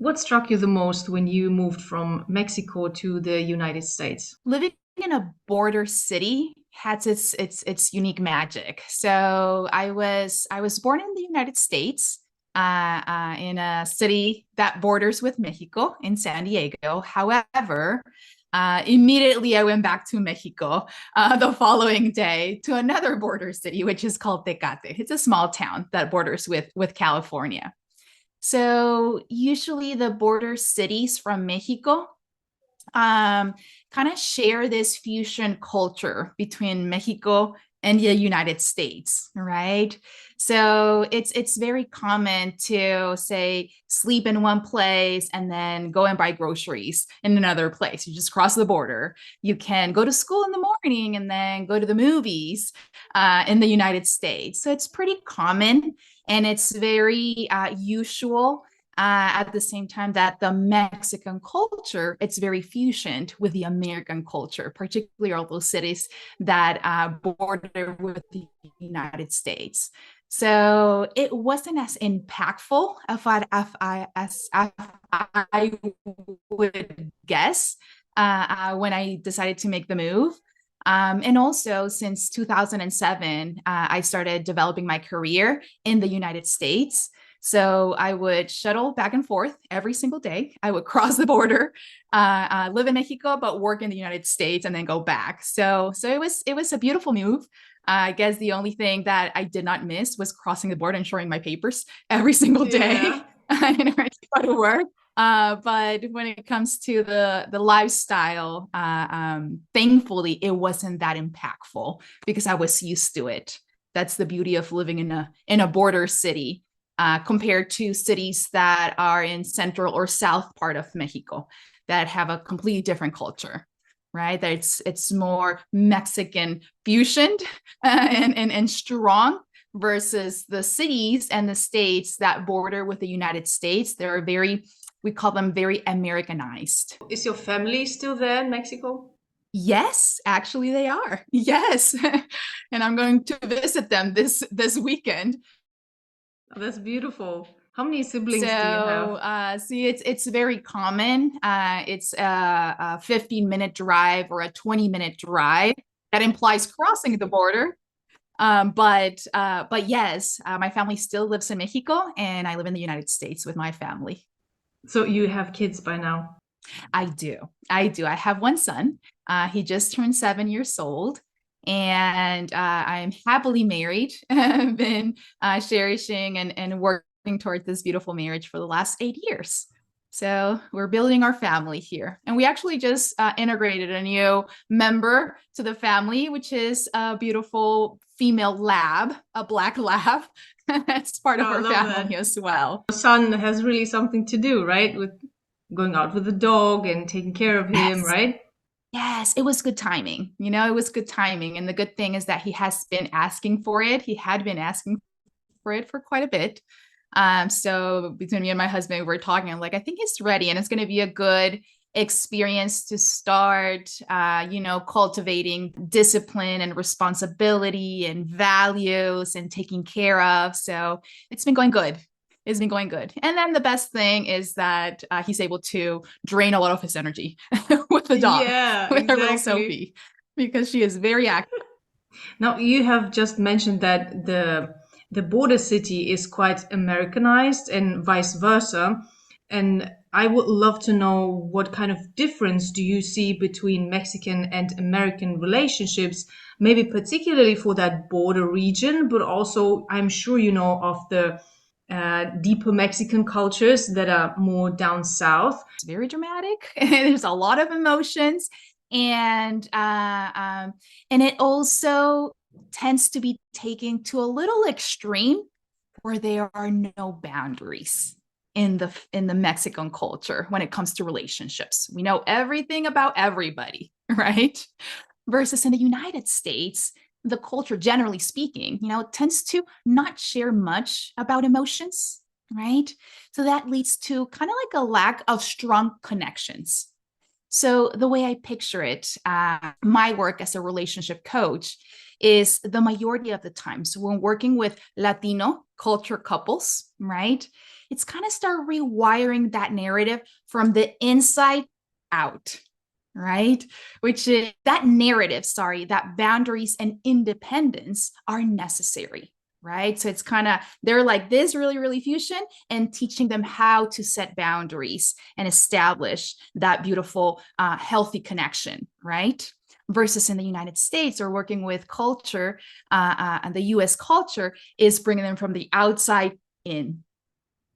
What struck you the most when you moved from Mexico to the United States? Living in a border city has its unique magic. So I was born in the United States, in a city that borders with Mexico in San Diego. However, immediately I went back to Mexico the following day to another border city, which is called Tecate. It's a small town that borders with California. So usually the border cities from Mexico kind of share this fusion culture between Mexico and the United States, right? So it's very common to say sleep in one place and then go and buy groceries in another place. You just cross the border. You can go to school in the morning and then go to the movies in the United States. So it's pretty common and it's very usual at the same time that the Mexican culture, it's very fusioned with the American culture, particularly all those cities that border with the United States. So it wasn't as impactful as I would guess when I decided to make the move. And also, since 2007, I started developing my career in the United States. So I would shuttle back and forth every single day. I would cross the border, live in Mexico, but work in the United States, and then go back. So it was a beautiful move. I guess the only thing that I did not miss was crossing the border and showing my papers every single day Yeah. in order to go to work. But when it comes to the lifestyle, thankfully it wasn't that impactful because I was used to it. That's the beauty of living in a border city compared to cities that are in central or south part of Mexico that have a completely different culture, right? That it's more Mexican fusioned and strong versus the cities and the states that border with the United States. They're very, we call them very Americanized. Is your family still there in Mexico? Yes, actually they are. Yes. And I'm going to visit them this weekend. Oh, that's beautiful. How many So, siblings do you have? see, it's very common. It's a 15-minute drive or a 20-minute drive. That implies crossing the border. But yes, my family still lives in Mexico, and I live in the United States with my family. So you have kids by now. I do. I do. I have one son. He just turned 7 years old. And I'm happily married. I've been cherishing and working towards this beautiful marriage for the last 8 years. So we're building our family here. And we actually just integrated a new member to the family, which is a beautiful female lab, a black lab. That's part Oh, of I our love that. family as well. Your son has really something to do, right? With going out with the dog and taking care of him, Yes. right? Yes, it was good timing. It was good timing. And the good thing is that he has been asking for it. He had been asking for it for quite a bit. So between me and my husband, we were talking. I'm like, I think he's ready, and it's going to be a good experience to start, cultivating discipline and responsibility and values and taking care of. So it's been going good. It's been going good. And then the best thing is that he's able to drain a lot of his energy with the dog, Yeah, with our little exactly. Sophie, because she is very active. Now, you have just mentioned that the border city is quite Americanized and vice versa. And I would love to know what kind of difference do you see between Mexican and American relationships, maybe particularly for that border region, but also I'm sure you know of the deeper Mexican cultures that are more down south. It's very dramatic. There's a lot of emotions, and it also tends to be taken to a little extreme where there are no boundaries in the Mexican culture when it comes to relationships. We know everything about everybody, right? Versus in the United States, the culture, generally speaking, tends to not share much about emotions, right? So that leads to kind of like a lack of strong connections. So the way I picture it, my work as a relationship coach is the majority of the time. So when working with Latino culture couples, right? It's kind of start rewiring that narrative from the inside out, right? Which is that narrative, sorry, that boundaries and independence are necessary, right? So it's kind of, they're like this really, really fusion and teaching them how to set boundaries and establish that beautiful, healthy connection, right? Versus in the United States or working with culture, and the US culture is bringing them from the outside in,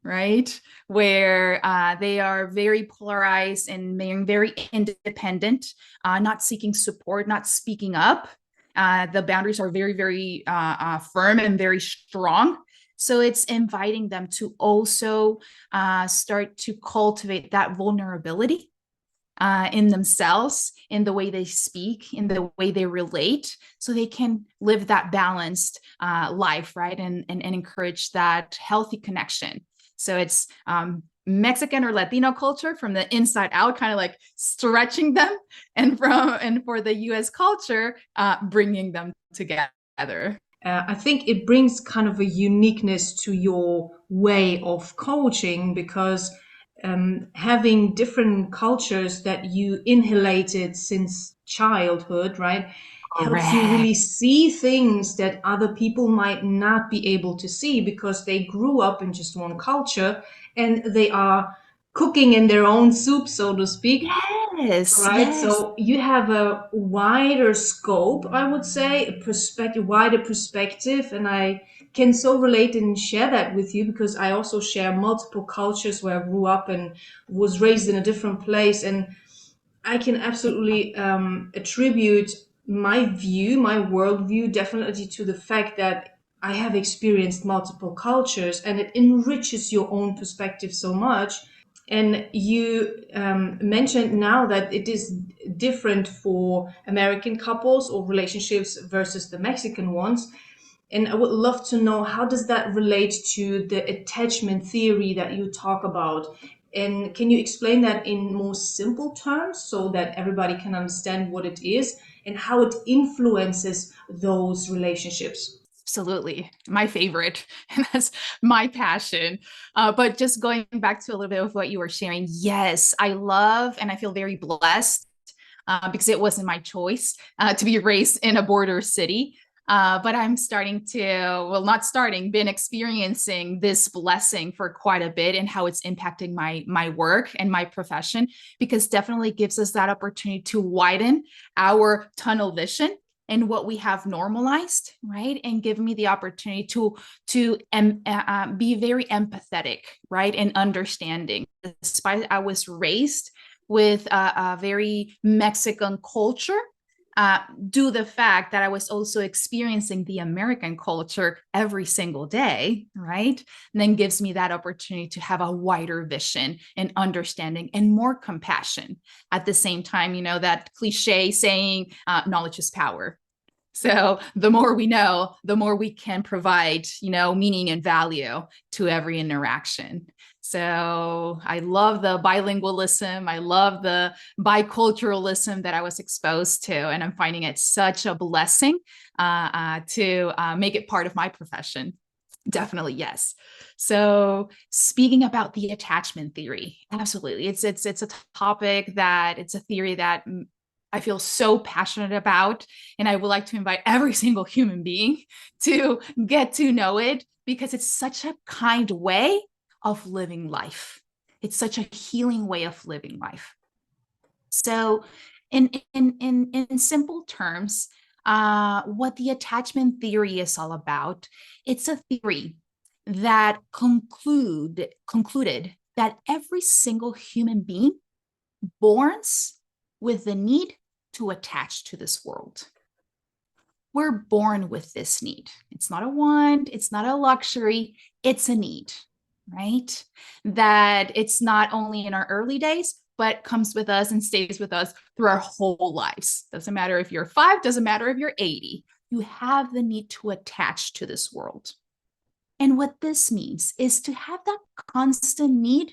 right? Where they are very polarized and being very independent, not seeking support, not speaking up. The boundaries are very, very firm and very strong. So it's inviting them to also start to cultivate that vulnerability in themselves, in the way they speak, in the way they relate, so they can live that balanced life, right? And encourage that healthy connection. So it's Mexican or Latino culture from the inside out, kind of like stretching them, and for the U.S. culture, bringing them together. I think it brings kind of a uniqueness to your way of coaching because having different cultures that you inhalated since childhood, right, helps you Correct. really see things that other people might not be able to see because they grew up in just one culture and they are cooking in their own soup, so to speak. Yes, Right, yes. so you have a wider scope, I would say, a perspective, wider perspective, and I can so relate and share that with you because I also share multiple cultures where I grew up and was raised in a different place, and I can absolutely attribute my view, my worldview, definitely to the fact that I have experienced multiple cultures, and it enriches your own perspective so much. And you mentioned now that it is different for American couples or relationships versus the Mexican ones. And I would love to know, how does that relate to the attachment theory that you talk about? And can you explain that in more simple terms so that everybody can understand what it is and how it influences those relationships? Absolutely. My favorite. And that's my passion. But just going back to a little bit of what you were sharing, yes, I love and I feel very blessed because it wasn't my choice to be raised in a border city. But I'm starting to, well, not starting, been experiencing this blessing for quite a bit and how it's impacting my work and my profession, because definitely gives us that opportunity to widen our tunnel vision and what we have normalized, right? And give me the opportunity to be very empathetic, right? And understanding. Despite I was raised with a very Mexican culture, due to the fact that I was also experiencing the American culture every single day, right? And then gives me that opportunity to have a wider vision and understanding and more compassion. At the same time, you know, that cliche saying, knowledge is power. So the more we know, the more we can provide, you know, meaning and value to every interaction. So I love the bilingualism. I love the biculturalism that I was exposed to. And I'm finding it such a blessing to make it part of my profession. Definitely, yes. So speaking about the attachment theory, absolutely. It's a topic that it's a theory that I feel so passionate about. And I would like to invite every single human being to get to know it because it's such a kind way of living life. It's such a healing way of living life. So, in simple terms, what the attachment theory is all about, it's a theory that concluded that every single human being borns with the need to attach to this world. We're born with this need. It's not a want, it's not a luxury, it's a need, right? That it's not only in our early days, but comes with us and stays with us through our whole lives. Doesn't matter if you're 5, doesn't matter if you're 80. You have the need to attach to this world. And what this means is to have that constant need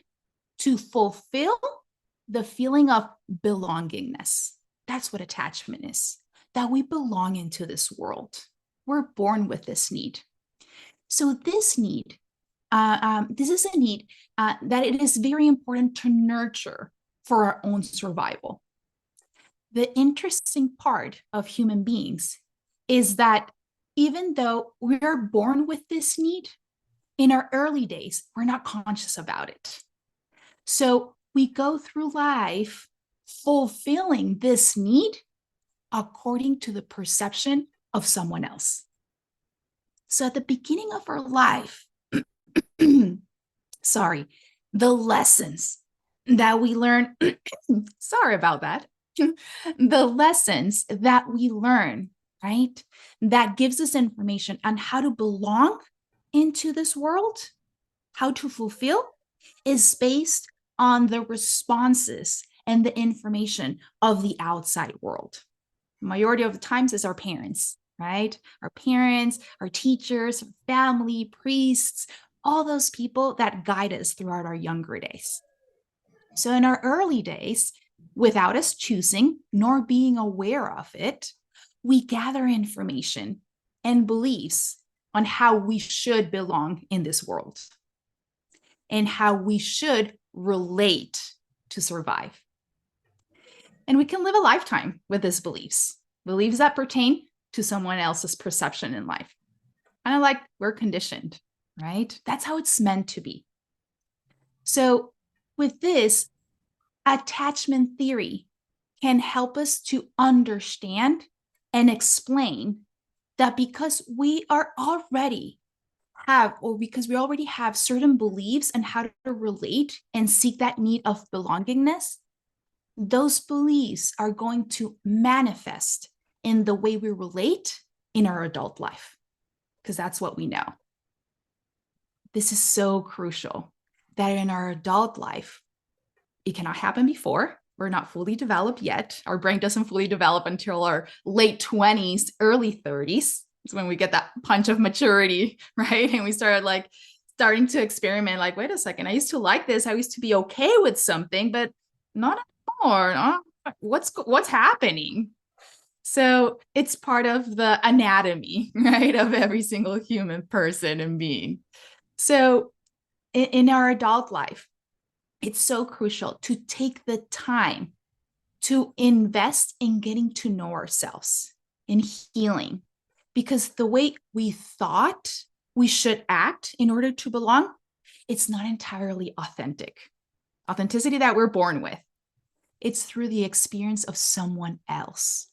to fulfill the feeling of belongingness. That's what attachment is, that we belong into this world. We're born with this need. So this need this is a need that it is very important to nurture for our own survival. The interesting part of human beings is that even though we are born with this need, in our early days, we're not conscious about it. So we go through life fulfilling this need according to the perception of someone else. So at the beginning of our life, sorry, the lessons that we learn, sorry about that, the lessons that we learn, right? That gives us information on how to belong into this world, how to fulfill, is based on the responses and the information of the outside world. Majority of the times is our parents, right? Our parents, our teachers, family, priests, all those people that guide us throughout our younger days. So in our early days, without us choosing nor being aware of it, we gather information and beliefs on how we should belong in this world and how we should relate to survive. And we can live a lifetime with these beliefs that pertain to someone else's perception in life. Kind of like we're conditioned, right? That's how it's meant to be. So with this, attachment theory can help us to understand and explain that because we already have certain beliefs and how to relate and seek that need of belongingness, those beliefs are going to manifest in the way we relate in our adult life, because that's what we know. This is so crucial that in our adult life, it cannot happen before. We're not fully developed yet. Our brain doesn't fully develop until our late 20s, early 30s. It's when we get that punch of maturity, right? And we starting to experiment, like, wait a second, I used to like this. I used to be okay with something, but not anymore. What's happening? So it's part of the anatomy, right, of every single human person and being. So in our adult life, it's so crucial to take the time to invest in getting to know ourselves, in healing, because the way we thought we should act in order to belong, it's not entirely authentic. Authenticity that we're born with. It's through the experience of someone else.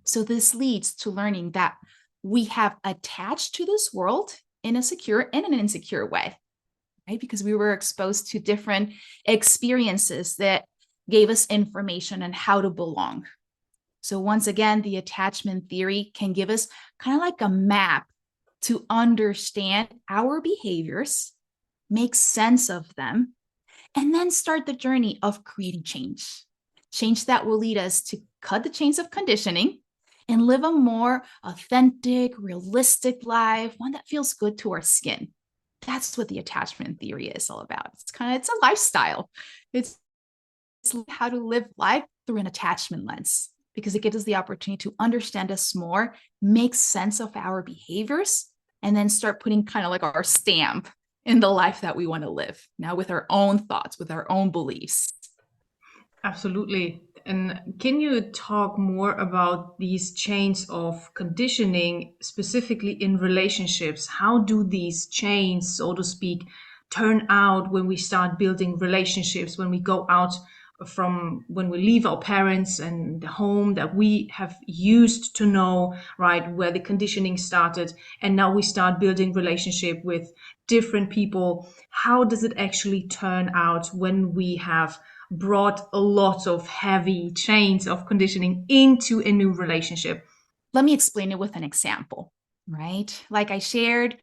So this leads to learning that we have attached to this world in a secure and an insecure way, right? Because we were exposed to different experiences that gave us information on how to belong. So once again, the attachment theory can give us kind of like a map to understand our behaviors, make sense of them, and then start the journey of creating change. Change that will lead us to cut the chains of conditioning and live a more authentic, realistic life, one that feels good to our skin. That's what the attachment theory is all about. It's a lifestyle. It's how to live life through an attachment lens, because it gives us the opportunity to understand us more, make sense of our behaviors, and then start putting kind of like our stamp in the life that we want to live now with our own thoughts, with our own beliefs. Absolutely. And can you talk more about these chains of conditioning, specifically in relationships? How do these chains, so to speak, turn out when we start building relationships, when we go out when we leave our parents and the home that we have used to know, right, where the conditioning started, and now we start building relationship with different people? How does it actually turn out when we have brought a lot of heavy chains of conditioning into a new relationship? Let me explain it with an example, right? Like I shared,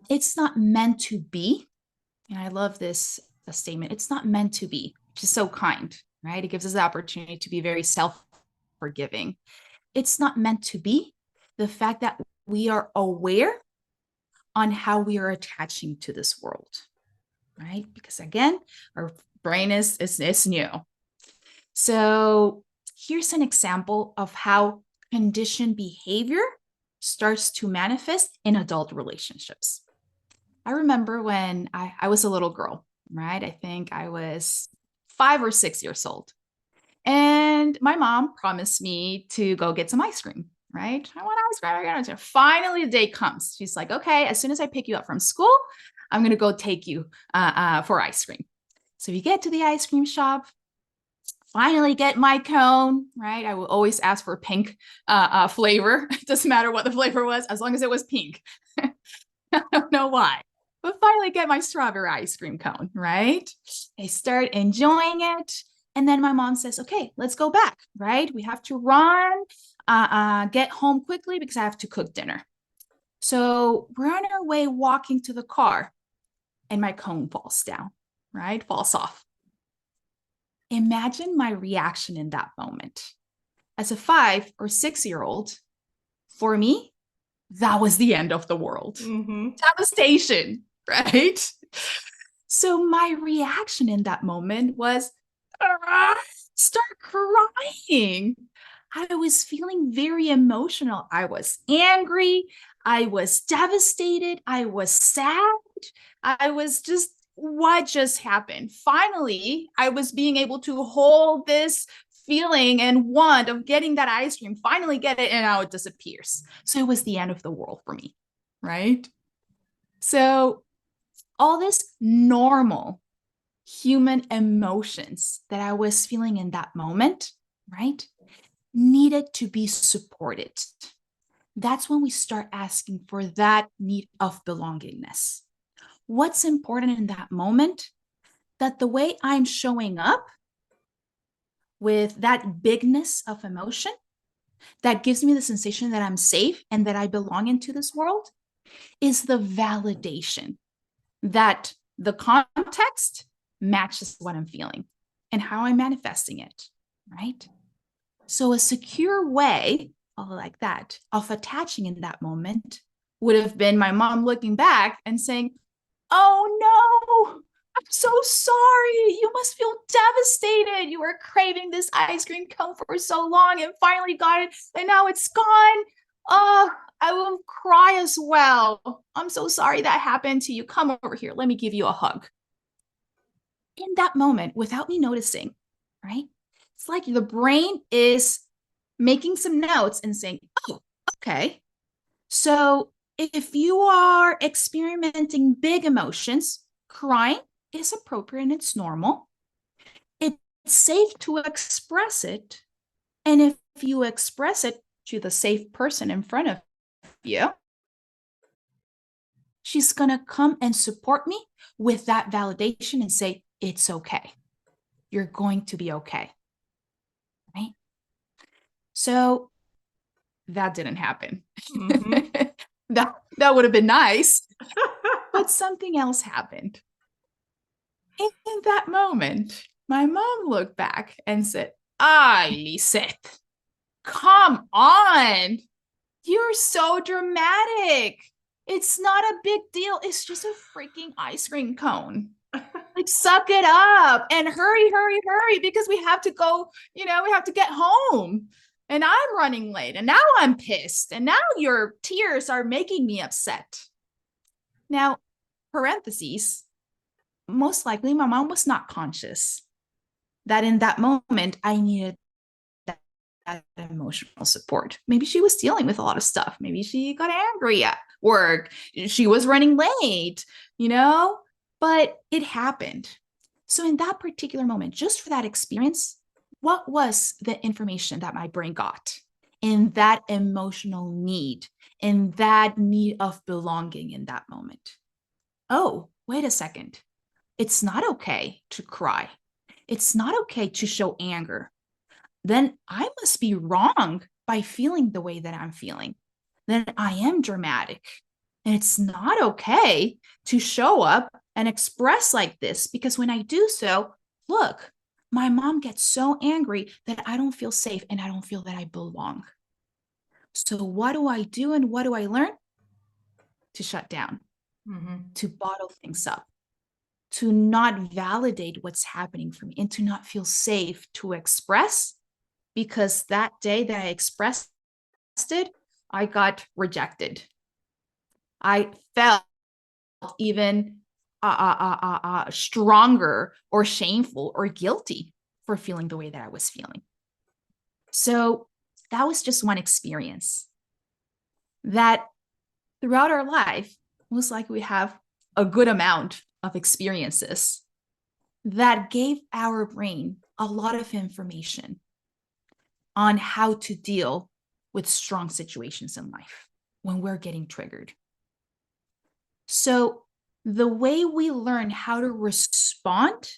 it's not meant to be. And I love this statement. It's not meant to be, which is so kind, right? It gives us the opportunity to be very self-forgiving. It's not meant to be the fact that we are aware on how we are attaching to this world, right? Because again, our brain is new. So here's an example of how conditioned behavior starts to manifest in adult relationships. I remember when I was a little girl, right? I think I was 5 or 6 years old. And my mom promised me to go get some ice cream, right? I want ice cream. I want ice cream. Finally, the day comes. She's like, okay, as soon as I pick you up from school, I'm going to go take you for ice cream. So we get to the ice cream shop, finally get my cone, right? I will always ask for pink flavor. It doesn't matter what the flavor was, as long as it was pink. I don't know why. But finally get my strawberry ice cream cone, right? I start enjoying it. And then my mom says, okay, let's go back, right? We have to run, get home quickly because I have to cook dinner. So we're on our way walking to the car and my cone falls down, right? Falls off. Imagine my reaction in that moment. As a 5 or 6 year old, for me, that was the end of the world. Mm-hmm. Devastation, right? So my reaction in that moment was start crying. I was feeling very emotional. I was angry. I was devastated. I was sad. I was just, what just happened? Finally, I was being able to hold this feeling and want of getting that ice cream, finally get it, and now it disappears. So it was the end of the world for me, right? So all this normal human emotions that I was feeling in that moment, right, needed to be supported. That's when we start asking for that need of belongingness. What's important in that moment? That the way I'm showing up with that bigness of emotion, that gives me the sensation that I'm safe and that I belong into this world, is the validation that the context matches what I'm feeling and how I'm manifesting it, right? So a secure way, like that, of attaching in that moment would have been my mom looking back and saying, oh no, I'm so sorry. You must feel devastated. You were craving this ice cream cone for so long and finally got it, and now it's gone. Oh, I will cry as well. I'm so sorry that happened to you. Come over here. Let me give you a hug. In that moment, without me noticing, right? It's like the brain is making some notes and saying, oh, okay. So if you are experimenting big emotions, crying is appropriate and it's normal. It's safe to express it. And if you express it to the safe person in front of you, she's going to come and support me with that validation and say, it's okay. You're going to be okay. Right? So that didn't happen. Mm-hmm. that would have been nice, but something else happened. In that moment, my mom looked back and said, Lizeth, come on. You're so dramatic. It's not a big deal. It's just a freaking ice cream cone. Like, suck it up and hurry, hurry, hurry, because we have to go, we have to get home. And I'm running late and now I'm pissed. And now your tears are making me upset. Now, parentheses, most likely my mom was not conscious that in that moment I needed that emotional support. Maybe she was dealing with a lot of stuff. Maybe she got angry at work. She was running late, but it happened. So in that particular moment, just for that experience, what was the information that my brain got in that emotional need, in that need of belonging in that moment? Oh, wait a second. It's not okay to cry. It's not okay to show anger. Then I must be wrong by feeling the way that I'm feeling. Then I am dramatic. And it's not okay to show up and express like this, because when I do so, look, my mom gets so angry that I don't feel safe and I don't feel that I belong. So what do I do and what do I learn? To shut down, to bottle things up, to not validate what's happening for me, and to not feel safe to express, because that day that I expressed it, I got rejected. I felt even stronger or shameful or guilty for feeling the way that I was feeling. So that was just one experience that throughout our life, most likely we have a good amount of experiences that gave our brain a lot of information on how to deal with strong situations in life when we're getting triggered. So the way we learn how to respond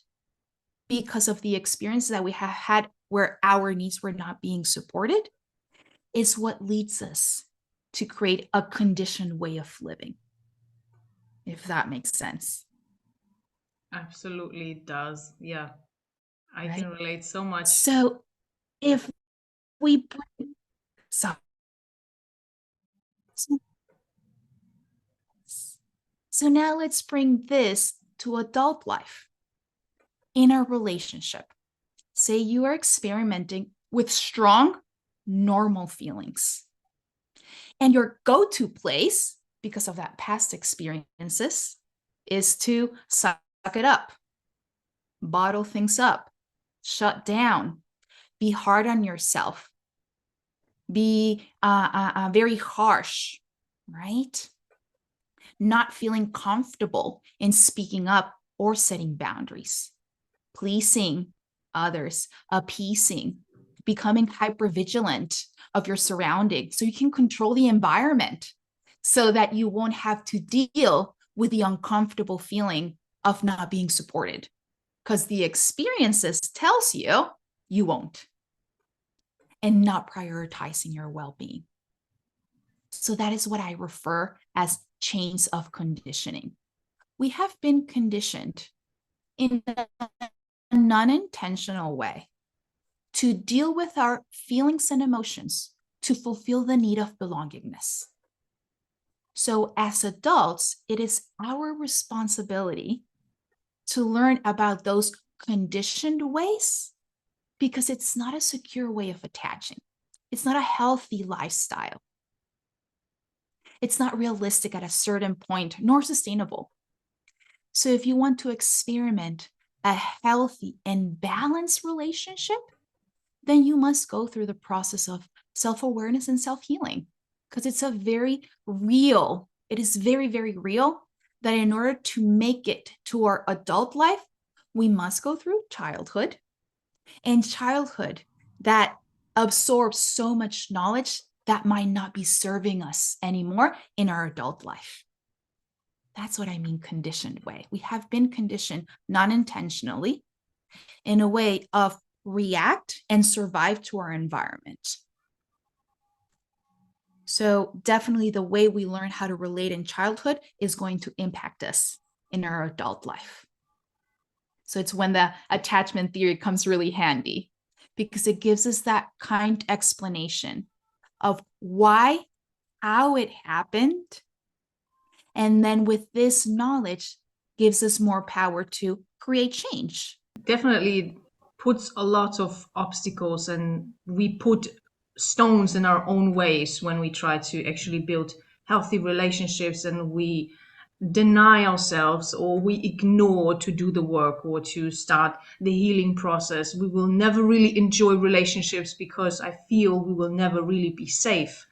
because of the experiences that we have had where our needs were not being supported is what leads us to create a conditioned way of living, if that makes sense. Absolutely, it does. Yeah, I Right? can relate so much. So if we bring, so, so now let's bring this to adult life. In a relationship, say you are experimenting with strong, normal feelings, and your go-to place, because of that past experiences, is to suck it up, bottle things up, shut down, be hard on yourself, be very harsh, right? Not feeling comfortable in speaking up or setting boundaries, pleasing others, appeasing, becoming hypervigilant of your surroundings so you can control the environment so that you won't have to deal with the uncomfortable feeling of not being supported, because the experiences tells you you won't, and not prioritizing your well-being. So that is what I refer as chains of conditioning. We have been conditioned in a non-intentional way to deal with our feelings and emotions to fulfill the need of belongingness. So as adults, it is our responsibility to learn about those conditioned ways, because it's not a secure way of attaching. It's not a healthy lifestyle. It's not realistic at a certain point, nor sustainable. So if you want to experiment a healthy and balanced relationship, then you must go through the process of self-awareness and self-healing, because it's a very real, it is very, very real that in order to make it to our adult life, we must go through childhood, and childhood that absorbs so much knowledge that might not be serving us anymore in our adult life. That's what I mean, conditioned way. We have been conditioned non-intentionally in a way of react and survive to our environment. So definitely the way we learn how to relate in childhood is going to impact us in our adult life. So it's when the attachment theory comes really handy, because it gives us that kind explanation of why, how it happened. And then with this knowledge, gives us more power to create change. Definitely puts a lot of obstacles, and we put stones in our own ways when we try to actually build healthy relationships, and we deny ourselves or we ignore to do the work or to start the healing process. We will never really enjoy relationships because I feel we will never really be safe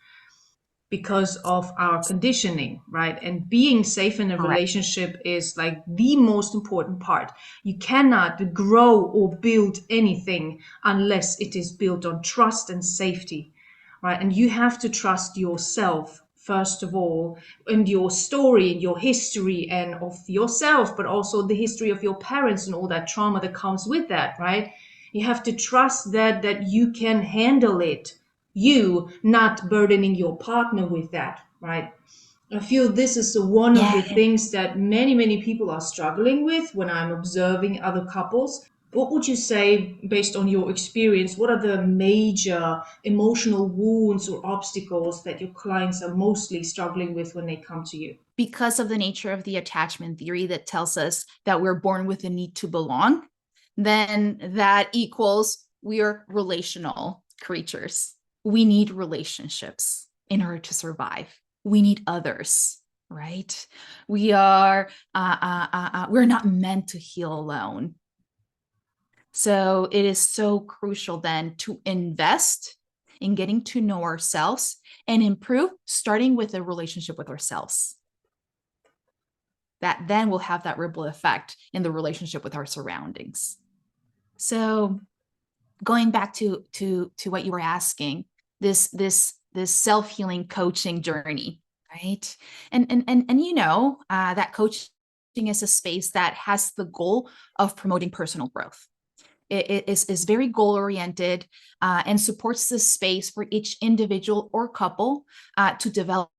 because of our conditioning, right? And being safe in a Correct. relationship is like the most important part. You cannot grow or build anything unless it is built on trust and safety, right? And you have to trust yourself first of all, and your story and your history and of yourself, but also the history of your parents and all that trauma that comes with that, right? You have to trust that you can handle it, you not burdening your partner with that, right? I feel this is one of Yeah. the things that many people are struggling with when I'm observing other couples. What would you say, based on your experience, what are the major emotional wounds or obstacles that your clients are mostly struggling with when they come to you? Because of the nature of the attachment theory that tells us that we're born with a need to belong, then that equals we are relational creatures. We need relationships in order to survive. We need others. right? We are we're not meant to heal alone. So it is so crucial then to invest in getting to know ourselves and improve, starting with a relationship with ourselves. That then will have that ripple effect in the relationship with our surroundings. So going back to what you were asking, this self-healing coaching journey, right? And that coaching is a space that has the goal of promoting personal growth. It is very goal oriented and supports the space for each individual or couple to develop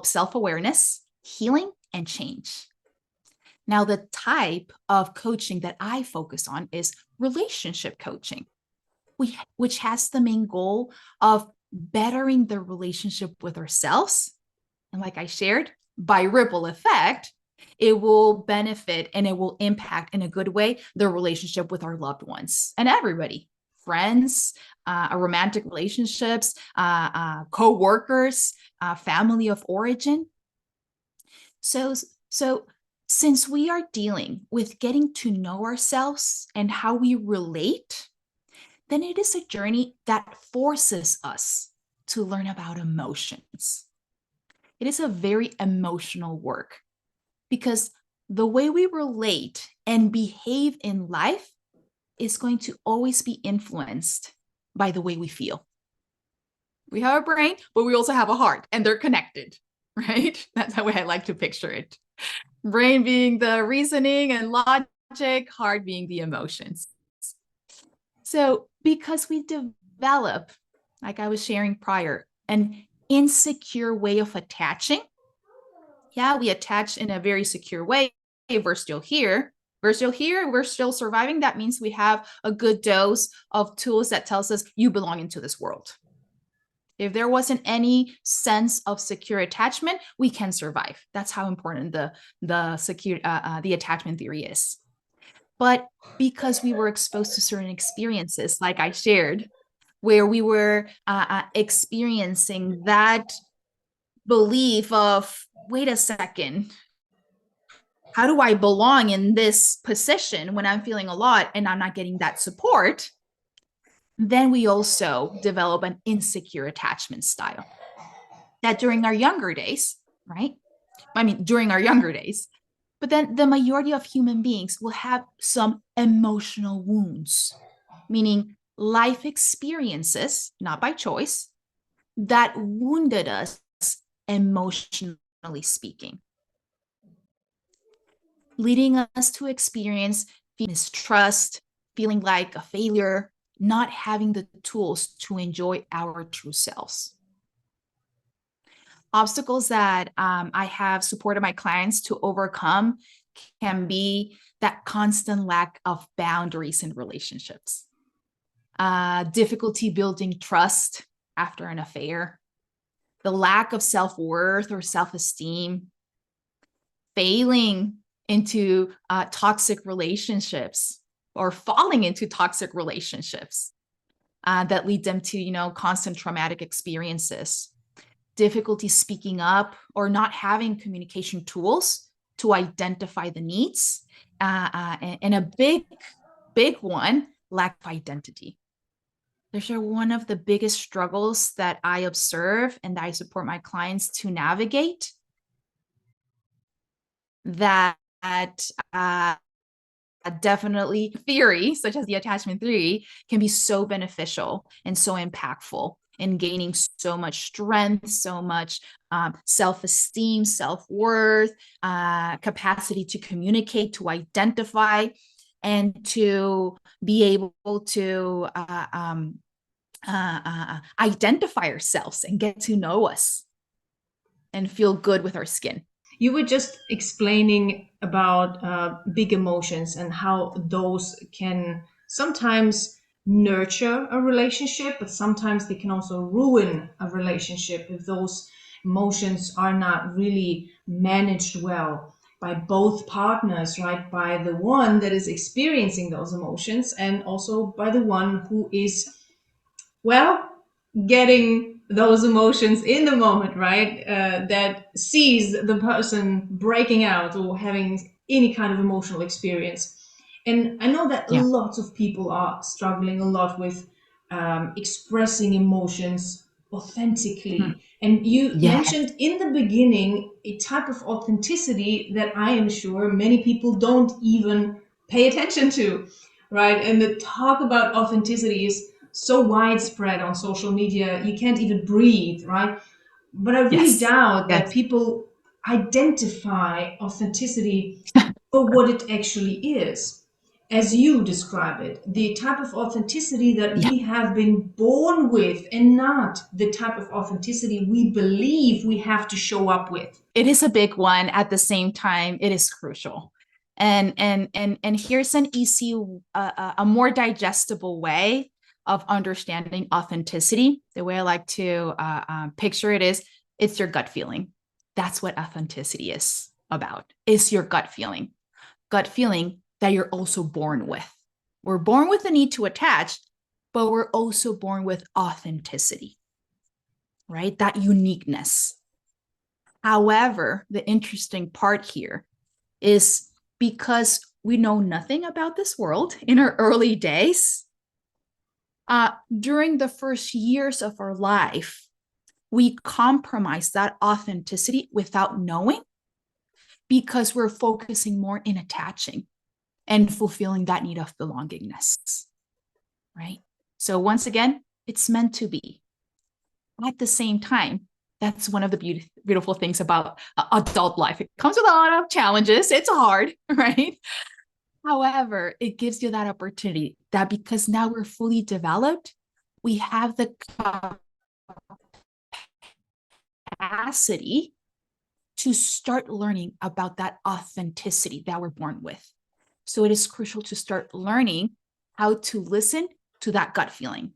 self-awareness, healing, and change. Now, the type of coaching that I focus on is relationship coaching, which has the main goal of bettering the relationship with ourselves. And like I shared, by ripple effect, it will benefit and it will impact in a good way the relationship with our loved ones and everybody, friends, romantic relationships, co-workers, family of origin. So since we are dealing with getting to know ourselves and how we relate, then it is a journey that forces us to learn about emotions. It is a very emotional work because the way we relate and behave in life is going to always be influenced by the way we feel. We have a brain, but we also have a heart, and they're connected, right? That's the way I like to picture it. Brain being the reasoning and logic, heart being the emotions. So, because we develop, like I was sharing prior, an insecure way of attaching, yeah, we attach in a very secure way. We're still here. We're still here. We're still surviving. That means we have a good dose of tools that tells us you belong into this world. If there wasn't any sense of secure attachment, we can survive. That's how important the attachment theory is. But because we were exposed to certain experiences, like I shared, where we were experiencing that belief of, wait a second, how do I belong in this position when I'm feeling a lot and I'm not getting that support? Then we also develop an insecure attachment style that during our younger days, right? I mean, during our younger days, but then the majority of human beings will have some emotional wounds, meaning life experiences, not by choice, that wounded us emotionally speaking, leading us to experience mistrust, feeling like a failure, not having the tools to enjoy our true selves. Obstacles that I have supported my clients to overcome can be that constant lack of boundaries in relationships, difficulty building trust after an affair, the lack of self-worth or self-esteem, failing into toxic relationships or falling into toxic relationships that lead them to, constant traumatic experiences, difficulty speaking up or not having communication tools to identify the needs, and a big one, lack of identity. Those are one of the biggest struggles that I observe and that I support my clients to navigate, that definitely theory, such as the attachment theory, can be so beneficial and so impactful in gaining so much strength, so much self-esteem, self-worth, capacity to communicate, to identify, and to be able to identify ourselves and get to know us and feel good with our skin. You were just explaining about big emotions and how those can sometimes nurture a relationship, but sometimes they can also ruin a relationship if those emotions are not really managed well by both partners, right? By the one that is experiencing those emotions and also by the one who is, well, getting those emotions in the moment, right? That sees the person breaking out or having any kind of emotional experience. And I know that Yeah. lots of people are struggling a lot with expressing emotions Mhm. authentically. And you Yeah. mentioned in the beginning a type of authenticity that I am sure many people don't even pay attention to, right? And the talk about authenticity is so widespread on social media, you can't even breathe, right? But I really Yes. doubt that Yes. people identify authenticity for what it actually is. As you describe it, the type of authenticity that Yeah. we have been born with, and not the type of authenticity we believe we have to show up with. It is a big one. At the same time, it is crucial. And here's an easy, a more digestible way of understanding authenticity. The way I like to picture it is, it's your gut feeling. That's what authenticity is about. It's your gut feeling that you're also born with. We're born with the need to attach, but we're also born with authenticity, right? That uniqueness. However, the interesting part here is, because we know nothing about this world in our early days, during the first years of our life, we compromise that authenticity without knowing, because we're focusing more in attaching and fulfilling that need of belongingness, right? So once again, it's meant to be. At the same time, that's one of the beautiful things about adult life. It comes with a lot of challenges. It's hard, right? However, it gives you that opportunity, that because now we're fully developed, we have the capacity to start learning about that authenticity that we're born with. So it is crucial to start learning how to listen to that gut feeling,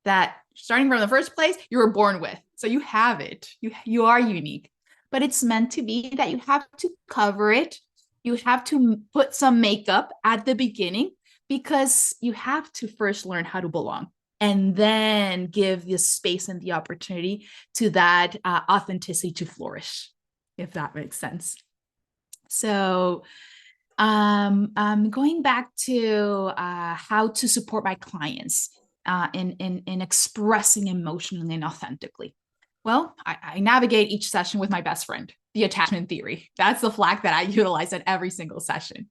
that starting from the first place you were born with. So you have it. You are unique. But it's meant to be that you have to cover it. You have to put some makeup at the beginning, because you have to first learn how to belong, and then give the space and the opportunity to that authenticity to flourish, if that makes sense. So going back to how to support my clients in expressing emotionally and authentically. Well, I navigate each session with my best friend, the attachment theory. That's the flag that I utilize at every single session,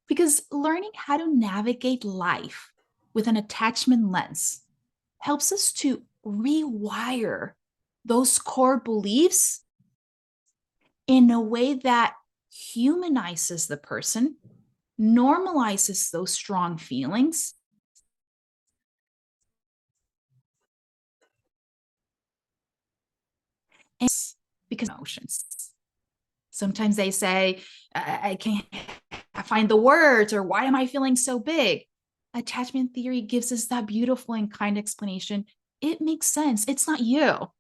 because learning how to navigate life with an attachment lens helps us to rewire those core beliefs in a way that humanizes the person, normalizes those strong feelings, and because emotions. Sometimes they say, I can't find the words, or why am I feeling so big? Attachment theory gives us that beautiful and kind explanation. It makes sense. It's not you.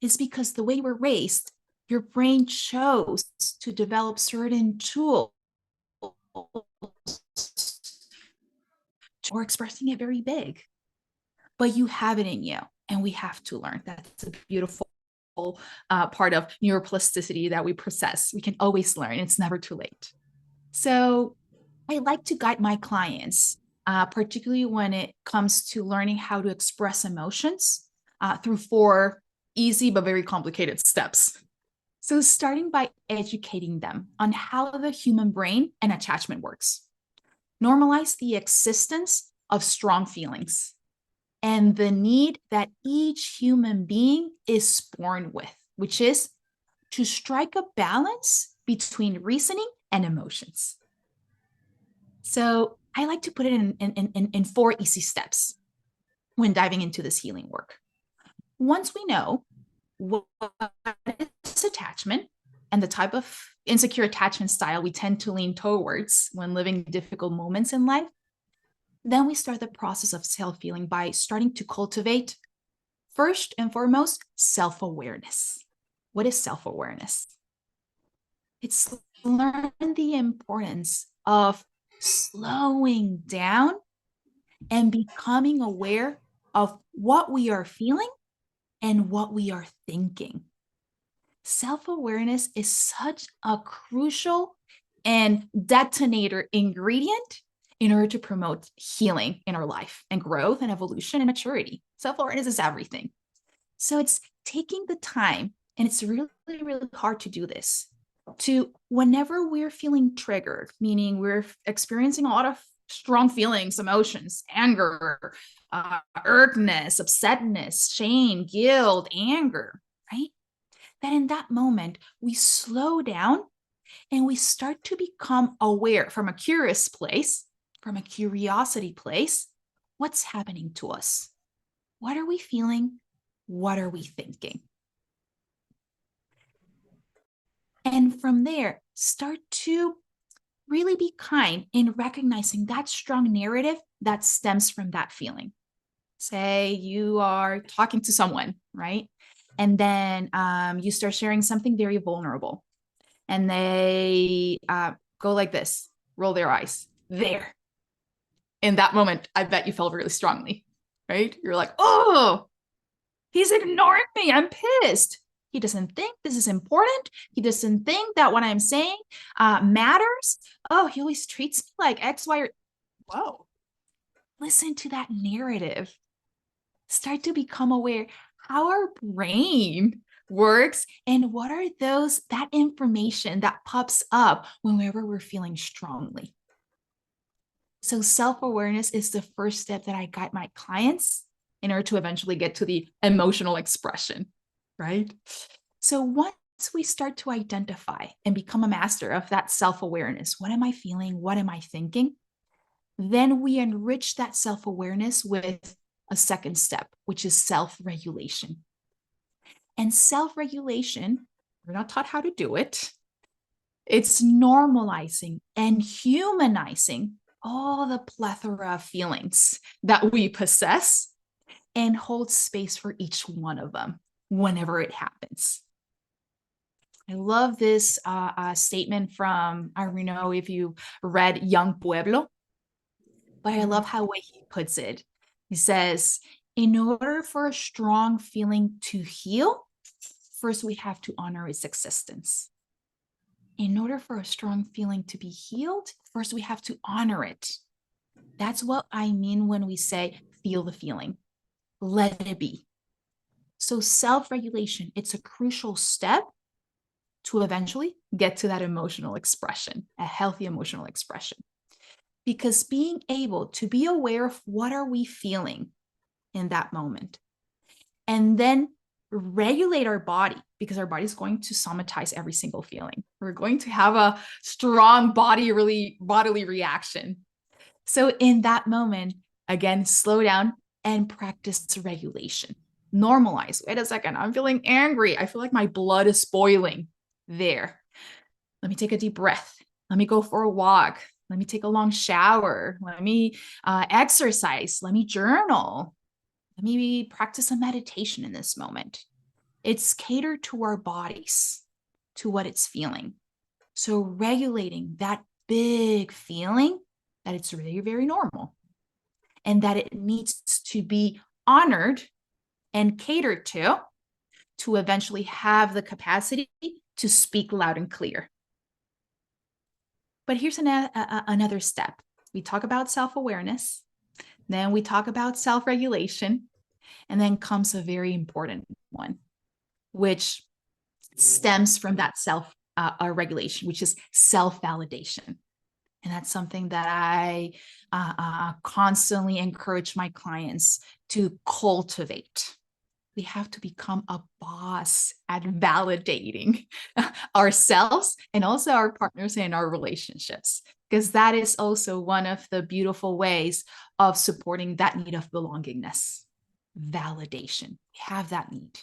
It's because the way we're raised, your brain chose to develop certain tools or expressing it very big, but you have it in you, and we have to learn. That's a beautiful part of neuroplasticity that we possess. We can always learn. It's never too late. So I like to guide my clients, particularly when it comes to learning how to express emotions, through 4 easy but very complicated steps. So starting by educating them on how the human brain and attachment works. Normalize the existence of strong feelings and the need that each human being is born with, which is to strike a balance between reasoning and emotions. So I like to put it in 4 easy steps when diving into this healing work. Once we know what is attachment and the type of insecure attachment style we tend to lean towards when living difficult moments in life, then we start the process of self-healing by starting to cultivate, first and foremost, self-awareness. What is self-awareness? It's learn the importance of slowing down and becoming aware of what we are feeling and what we are thinking. Self-awareness is such a crucial and detonator ingredient in order to promote healing in our life and growth and evolution and maturity. Self-awareness is everything. So it's taking the time, and it's really, really hard to do this, to whenever we're feeling triggered, meaning we're experiencing a lot of strong feelings, emotions, anger, irkness, upsetness, shame, guilt, anger, right? That in that moment, we slow down and we start to become aware from a curious place, from a curiosity place, what's happening to us? What are we feeling? What are we thinking? And from there, start to really be kind in recognizing that strong narrative that stems from that feeling. Say you are talking to someone, right? And then you start sharing something very vulnerable. And they go like this, roll their eyes. There. In that moment, I bet you felt really strongly, right? You're like, oh, he's ignoring me. I'm pissed. He doesn't think this is important. He doesn't think that what I'm saying matters. Oh, he always treats me like X, Y, or... Whoa. Listen to that narrative. Start to become aware how our brain works and what are that information that pops up whenever we're feeling strongly. So self-awareness is the first step that I guide my clients in order to eventually get to the emotional expression, right? So once we start to identify and become a master of that self-awareness, what am I feeling? What am I thinking? Then we enrich that self-awareness with a second step, which is self-regulation. And self-regulation, we're not taught how to do it. It's normalizing and humanizing all the plethora of feelings that we possess and hold space for each one of them whenever it happens. I love this statement from, I don't know if you read Young Pueblo, but I love how way he puts it. He says, in order for a strong feeling to heal, first we have to honor its existence. In order for a strong feeling to be healed, first we have to honor it. That's what I mean when we say, feel the feeling, let it be. So self-regulation, it's a crucial step to eventually get to that emotional expression, a healthy emotional expression. Because being able to be aware of what are we feeling in that moment, and then regulate our body, because our body is going to somatize every single feeling. We're going to have a strong bodily reaction. So in that moment, again, slow down and practice regulation. Normalize. Wait a second, I'm feeling angry. I feel like my blood is boiling. There. Let me take a deep breath. Let me go for a walk. Let me take a long shower. Let me exercise. Let me journal. Let me practice a meditation in this moment. It's catered to our bodies, to what it's feeling. So regulating that big feeling that it's really very normal and that it needs to be honored and catered to eventually have the capacity to speak loud and clear. But here's another step. We talk about self-awareness, then we talk about self-regulation, and then comes a very important one, which stems from that self-regulation, which is self-validation. And that's something that I constantly encourage my clients to cultivate. We have to become a boss at validating ourselves and also our partners and our relationships, because that is also one of the beautiful ways of supporting that need of belongingness. Validation. We have that need.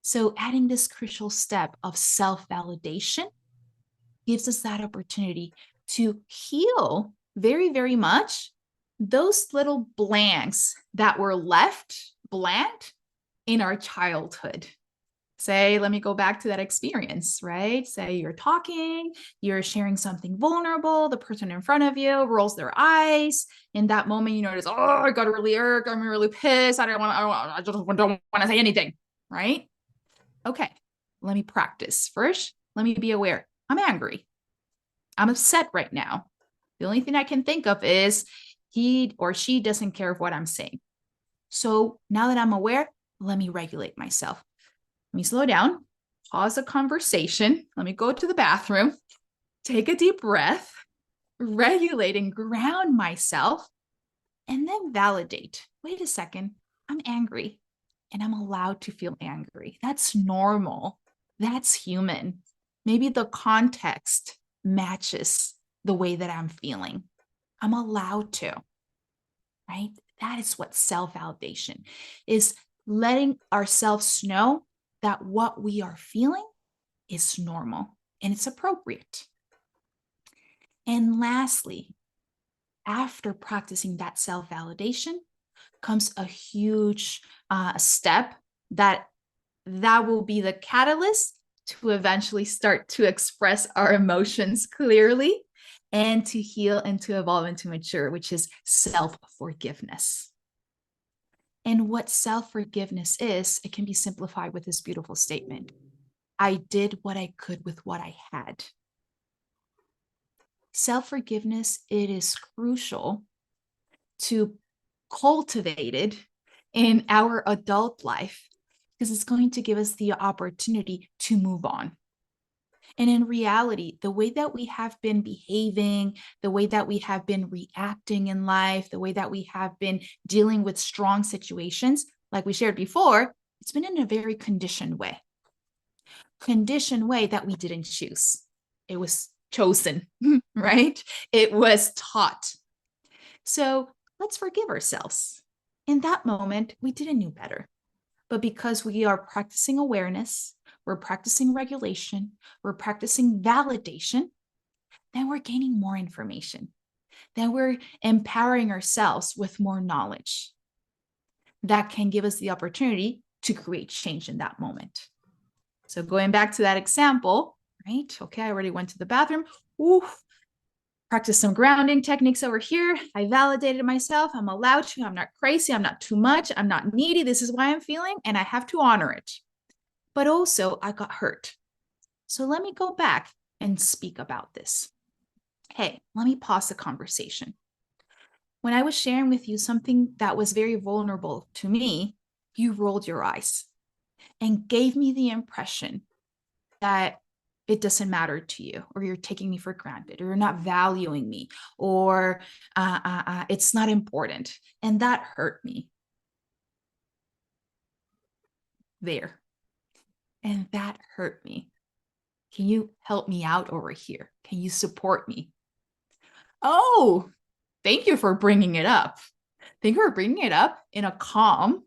So adding this crucial step of self-validation gives us that opportunity to heal very, very much those little blanks that were left blank in our childhood. Say, let me go back to that experience, right? Say you're talking, you're sharing something vulnerable, the person in front of you rolls their eyes. In that moment, you notice, oh, I got really irked, I'm really pissed, I just don't want to say anything, right? Okay, let me practice. First, let me be aware. I'm angry. I'm upset right now. The only thing I can think of is he or she doesn't care of what I'm saying. So now that I'm aware, let me regulate myself. Let me slow down, pause the conversation. Let me go to the bathroom, take a deep breath, regulate and ground myself, and then validate. Wait a second, I'm angry and I'm allowed to feel angry. That's normal. That's human. Maybe the context matches the way that I'm feeling. I'm allowed to, right? That is what self-validation is, letting ourselves know that what we are feeling is normal and it's appropriate. And lastly, after practicing that self-validation comes a huge step that will be the catalyst to eventually start to express our emotions clearly and to heal and to evolve and to mature, which is self-forgiveness. And what self-forgiveness is, it can be simplified with this beautiful statement: I did what I could with what I had. Self-forgiveness, it is crucial to cultivate it in our adult life because it's going to give us the opportunity to move on. And in reality, the way that we have been behaving, the way that we have been reacting in life, the way that we have been dealing with strong situations, like we shared before, it's been in a very conditioned way that we didn't choose. It was chosen, right? It was taught. So let's forgive ourselves. In that moment, we didn't know better. But because we are practicing awareness, we're practicing regulation, we're practicing validation, then we're gaining more information. Then we're empowering ourselves with more knowledge that can give us the opportunity to create change in that moment. So going back to that example, right? Okay, I already went to the bathroom. Oof, practice some grounding techniques over here. I validated myself. I'm allowed to. I'm not crazy. I'm not too much. I'm not needy. This is why I'm feeling, and I have to honor it. But also, I got hurt. So let me go back and speak about this. Hey, let me pause the conversation. When I was sharing with you something that was very vulnerable to me, you rolled your eyes and gave me the impression that it doesn't matter to you, or you're taking me for granted, or you're not valuing me, or it's not important. And that hurt me there. And that hurt me. Can you help me out over here? Can you support me? Oh, thank you for bringing it up. Thank you for bringing it up in a calm,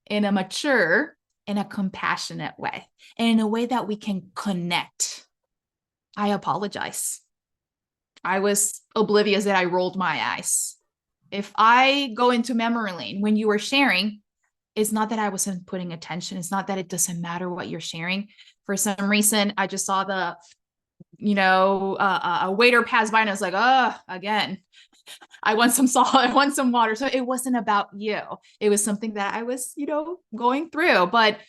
in a mature, in a compassionate way, and in a way that we can connect. I apologize. I was oblivious that I rolled my eyes. If I go into memory lane when you were sharing, it's not that I wasn't putting attention. It's not that it doesn't matter what you're sharing. For some reason, I just saw a waiter pass by and I was like, oh, again, I want some salt, I want some water. So it wasn't about you. It was something that I was, going through, but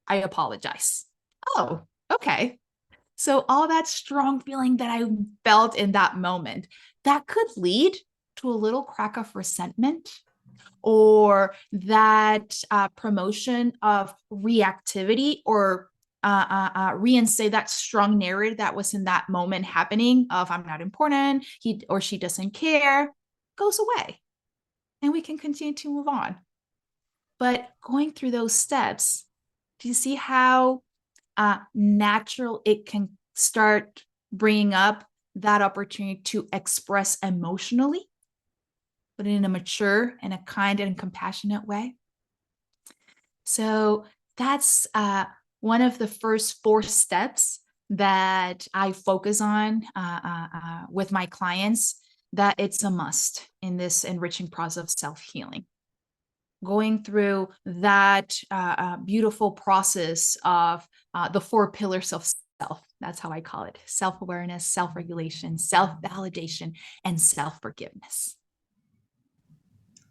I apologize. Oh, okay. So all that strong feeling that I felt in that moment, that could lead to a little crack of resentment, or that promotion of reactivity, or reinstate that strong narrative that was in that moment happening of I'm not important, he or she doesn't care, goes away. And we can continue to move on. But going through those steps, do you see how natural it can start bringing up that opportunity to express emotionally, but in a mature and a kind and compassionate way? So that's one of the first 4 steps that I focus on with my clients, that it's a must in this enriching process of self-healing. going through that beautiful process of the four pillars of self. That's how I call it: self-awareness, self-regulation, self-validation, and self-forgiveness.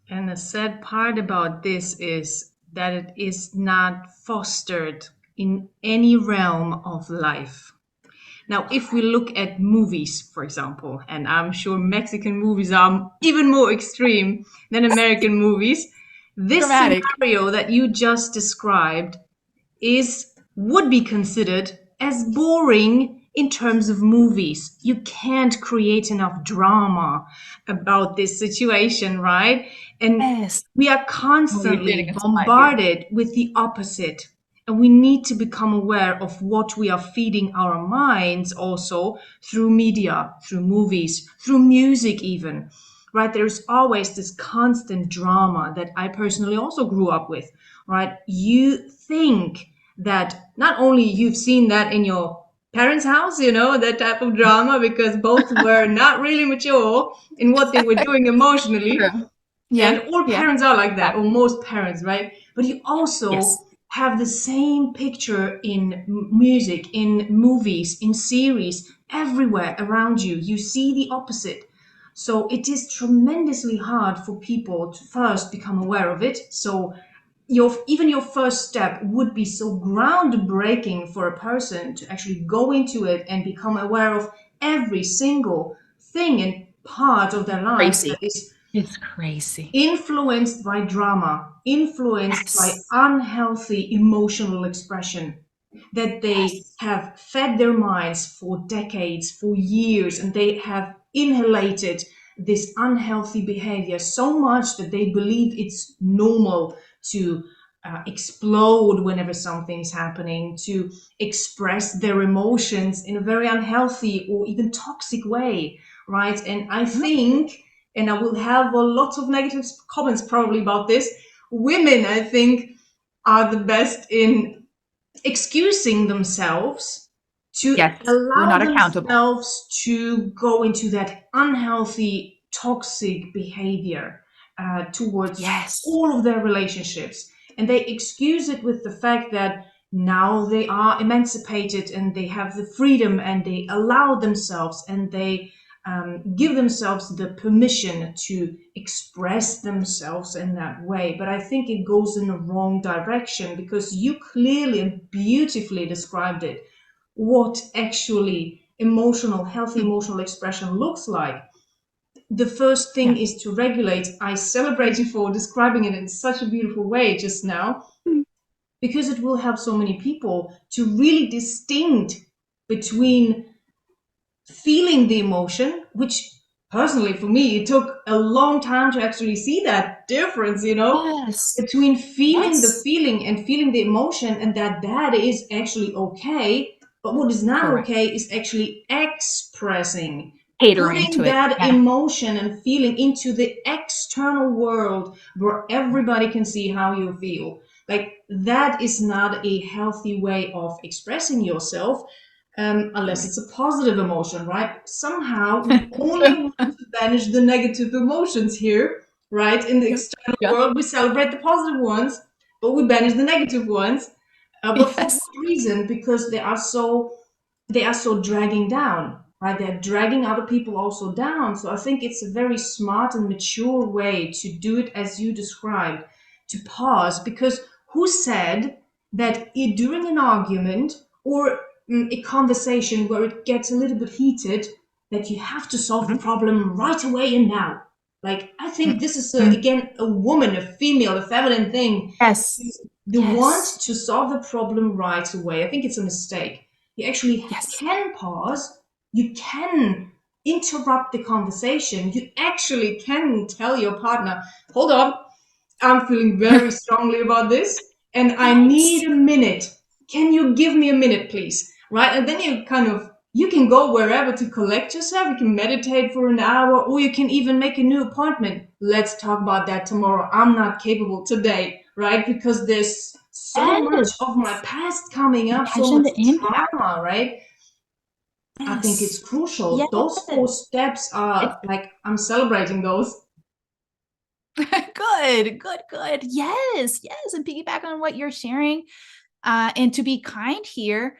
And the sad part about this is that it is not fostered in any realm of life. Now, if we look at movies, for example, and I'm sure Mexican movies are even more extreme than American movies, this Dramatic. scenario that you just described would be considered as boring in terms of movies. You can't create enough drama about this situation, right? And Yes. we are Oh, you're getting constantly a spot here. bombarded with the opposite. And we need to become aware of what we are feeding our minds also through media, through movies, through music, even. Right? There's always this constant drama that I personally also grew up with, right? You think that not only you've seen that in your parents' house, that type of drama, because both were not really mature in what they were doing emotionally. True. Yeah. And all Yeah. parents are like that, Yeah. or most parents, right? But you Yes. also have the same picture in music, in movies, in series, everywhere around you. You see the opposite. So it is tremendously hard for people to first become aware of it. So your first step would be so groundbreaking for a person to actually go into it and become aware of every single thing and part of their life that Crazy. is It's crazy. influenced by drama, influenced by Yes. unhealthy emotional expression, that they Yes. have fed their minds for decades, for years, and they have inhalated this unhealthy behavior so much that they believe it's normal to explode whenever something is happening, to express their emotions in a very unhealthy or even toxic way, right? And I Mhm. think, and I will have a lot of negative comments probably about this, women, I think, are the best in excusing themselves to Yes. We're allow not accountable. themselves to go into that unhealthy, toxic behavior towards Yes. all of their relationships. And they excuse it with the fact that now they are emancipated and they have the freedom and they allow themselves and they give themselves the permission to express themselves in that way. But I think it goes in the wrong direction because you clearly and beautifully described it, what actually healthy Mm. emotional expression looks like. The first thing Yeah. is to regulate. I celebrate you for describing it in such a beautiful way just now, Mm. because it will help so many people to really distinct between feeling the emotion, which personally for me, it took a long time to actually see that difference, Yes. between feeling the Yes. feeling and feeling the emotion, and that is actually okay. But what is not Correct. okay is actually expressing, Catering putting to it. that Yeah. emotion and feeling into the external world where everybody can see how you feel. Like that is not a healthy way of expressing yourself, unless Correct. it's a positive emotion, right? Somehow we only want to banish the negative emotions here, right? In the Yeah. external Yeah. world, we celebrate the positive ones, but we banish the negative ones. But for Yes. what reason? Because they are so dragging down, right? They're dragging other people also down. So I think it's a very smart and mature way to do it as you described, to pause, because who said that during an argument or a conversation where it gets a little bit heated, that you have to solve the Mhm. problem right away and now? Like, I think this is, Mhm. again, a woman, a female, a feminine thing. Yes. The want Yes. to solve the problem right away, I think it's a mistake. You actually Yes. can pause. You can interrupt the conversation. You actually can tell your partner, hold on, I'm feeling very strongly about this and I need Yes. a minute. Can you give me a minute, please? Right? And then you can go wherever to collect yourself. You can meditate for an hour or you can even make a new appointment. Let's talk about that tomorrow. I'm not capable today, right? Because there's so much of my Yes. past coming up, so Imagine much the impact. trauma, right? I think it's Yes. crucial. Those four Yes. steps It's are like, I'm celebrating those. Good, good, good. Yes, yes. And piggyback on what you're sharing, and to be kind here,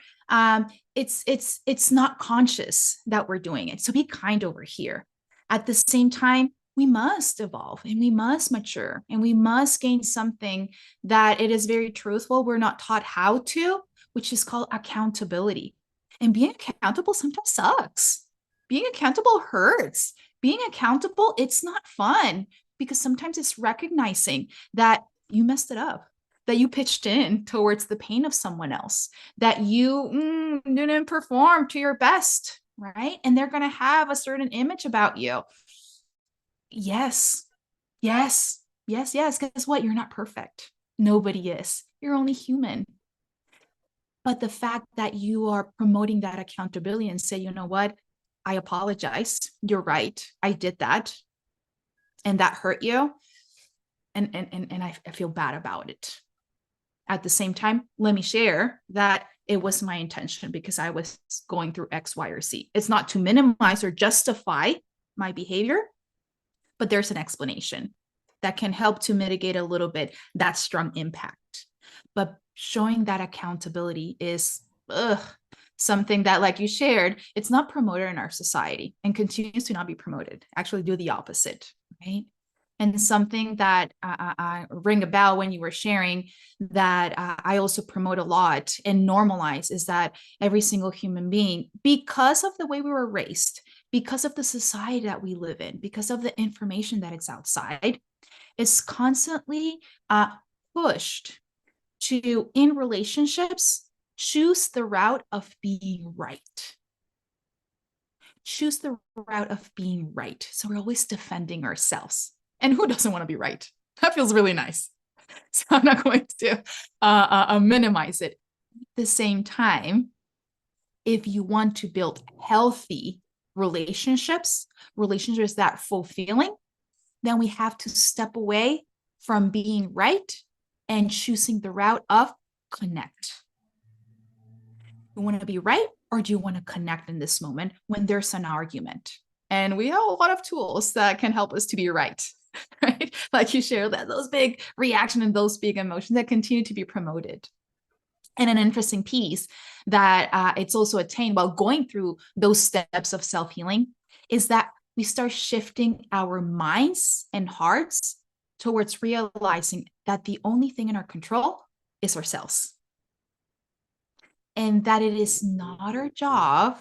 it's not conscious that we're doing it. So be kind over here. At the same time, we must evolve and we must mature and we must gain something that it is very truthful. We're not taught how to, which is called accountability. And being accountable sometimes sucks. Being accountable hurts. Being accountable, it's not fun because sometimes it's recognizing that you messed it up, that you pitched in towards the pain of someone else, that you didn't perform to your best, right? And they're going to have a certain image about you. Yes, yes, yes, yes. Guess what? You're not perfect. Nobody is. You're only human. But the fact that you are promoting that accountability and say, you know what? I apologize. You're right. I did that. And that hurt you. And I feel bad about it. At the same time, let me share that it was my intention because I was going through X, Y, or Z. It's not to minimize or justify my behavior, but there's an explanation that can help to mitigate a little bit that strong impact. But showing that accountability is something that, like you shared, it's not promoted in our society and continues to not be promoted. Actually, do the opposite, right? And something that rang a bell when you were sharing that I also promote a lot and normalize is that every single human being, because of the way we were raised, because of the society that we live in, because of the information that it's outside, is constantly pushed to, in relationships, choose the route of being right. Choose the route of being right. So we're always defending ourselves. And who doesn't want to be right? That feels really nice. So I'm not going to minimize it. At the same time, if you want to build healthy relationships, relationships that are fulfilling, then we have to step away from being right and choosing the route of connect. You want to be right, or do you want to connect in this moment when there's an argument? And we have a lot of tools that can help us to be right, right? Like you share that those big reaction and those big emotions that continue to be promoted. And an interesting piece that it's also attained while going through those steps of self-healing is that we start shifting our minds and hearts towards realizing that the only thing in our control is ourselves. And that it is not our job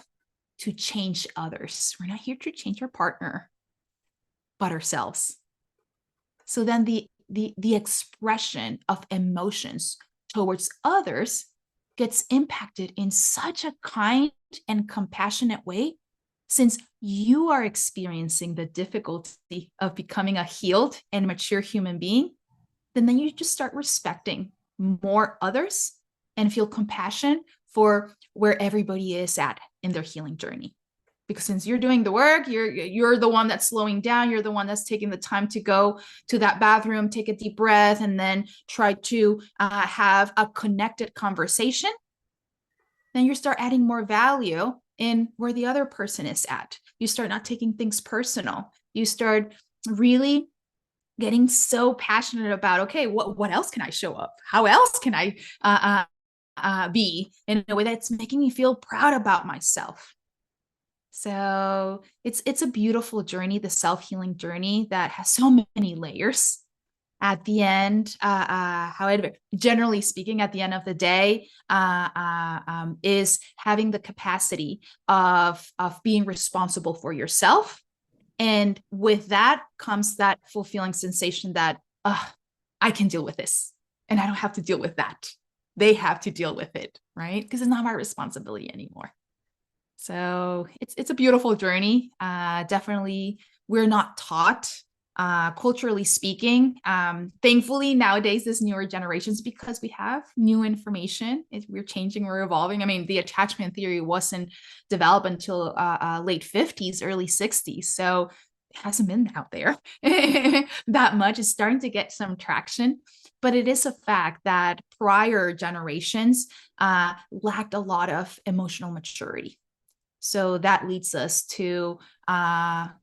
to change others. We're not here to change our partner, but ourselves. So then the expression of emotions towards others gets impacted in such a kind and compassionate way, since you are experiencing the difficulty of becoming a healed and mature human being, then you just start respecting more others and feel compassion for where everybody is at in their healing journey. Because since you're doing the work, you're the one that's slowing down, you're the one that's taking the time to go to that bathroom, take a deep breath, and then try to have a connected conversation, then you start adding more value in where the other person is at. You start not taking things personal. You start really getting so passionate about, okay, what else can I show up? How else can I be in a way that's making me feel proud about myself? So it's a beautiful journey, the self-healing journey that has so many layers. At the end, generally speaking, at the end of the day, is having the capacity of being responsible for yourself. And with that comes that fulfilling sensation that I can deal with this and I don't have to deal with that. They have to deal with it, right? Because it's not my responsibility anymore. So it's a beautiful journey. Definitely, we're not taught, culturally speaking. Thankfully, nowadays, this newer generations, because we have new information, we're changing, we're evolving. I mean, the attachment theory wasn't developed until late 50s, early 60s. So it hasn't been out there that much. It's starting to get some traction. But it is a fact that prior generations lacked a lot of emotional maturity. So that leads us to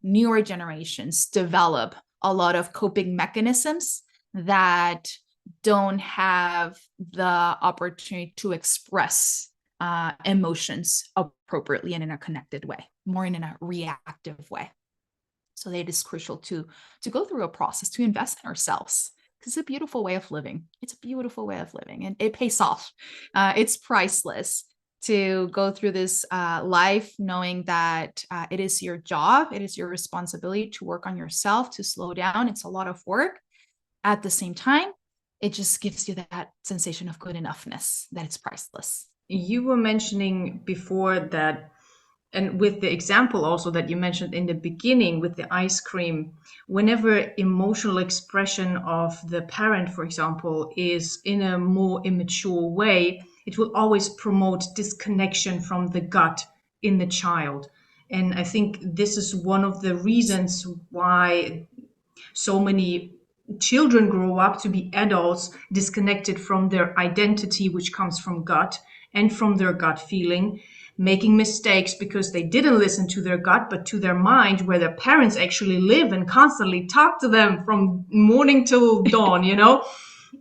newer generations develop a lot of coping mechanisms that don't have the opportunity to express emotions appropriately and in a connected way, more in a reactive way. So it is crucial to go through a process, to invest in ourselves, because it's a beautiful way of living. It's a beautiful way of living, and it pays off. It's priceless to go through this life knowing that it is your job, it is your responsibility to work on yourself, to slow down. It's a lot of work. At the same time, it just gives you that sensation of good enoughness that it's priceless. You were mentioning before that, and with the example also that you mentioned in the beginning with the ice cream, whenever emotional expression of the parent, for example, is in a more immature way, it will always promote disconnection from the gut in the child. And I think this is one of the reasons why so many children grow up to be adults disconnected from their identity, which comes from gut and from their gut feeling, making mistakes because they didn't listen to their gut, but to their mind, where their parents actually live and constantly talk to them from morning till dawn, you know?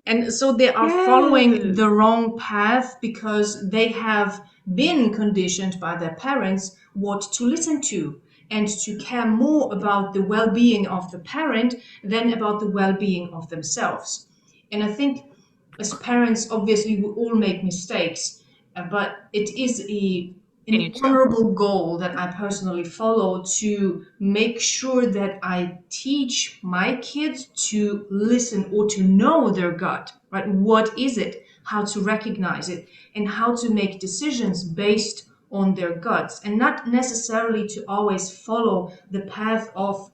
And so they are following Yes. the wrong path because they have been conditioned by their parents what to listen to and to care more about the well being of the parent than about the well being of themselves. And I think as parents, obviously, we all make mistakes, but it is an Continue to. honorable goal that I personally follow to make sure that I teach my kids to listen or to know their gut, right? What is it? How to recognize it and how to make decisions based on their guts and not necessarily to always follow the path of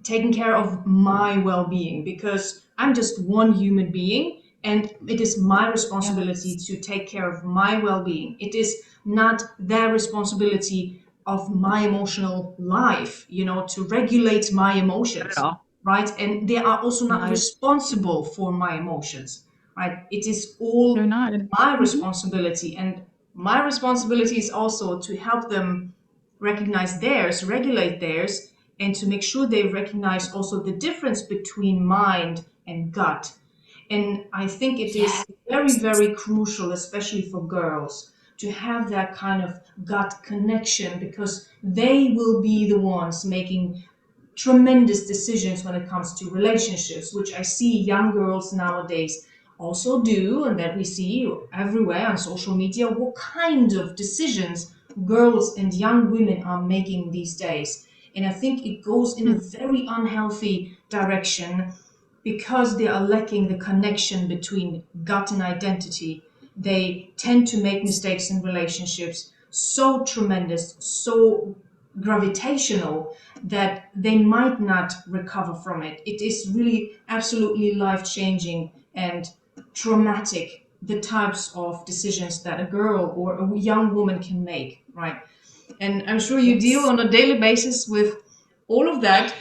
taking care of my well-being, because I'm just one human being and it is my responsibility Yes. to take care of my well-being. It is not their responsibility of my emotional life, you know, to regulate my Not at emotions, all. right? And they are also not Not at, responsible for my emotions, right? It is all they're not. my Mhm. responsibility, and my responsibility is also to help them recognize theirs, regulate theirs, and to make sure they recognize also the difference between mind and gut. And I think it is Yes. very, very crucial, especially for girls, to have that kind of gut connection, because they will be the ones making tremendous decisions when it comes to relationships, which I see young girls nowadays also do, and that we see everywhere on social media, what kind of decisions girls and young women are making these days. And I think it goes in a Mm. very unhealthy direction because they are lacking the connection between gut and identity. They tend to make mistakes in relationships so tremendous, so gravitational, that they might not recover from it. It is really absolutely life changing and traumatic, the types of decisions that a girl or a young woman can make, right? And I'm sure you deal Yes. on a daily basis with all of that.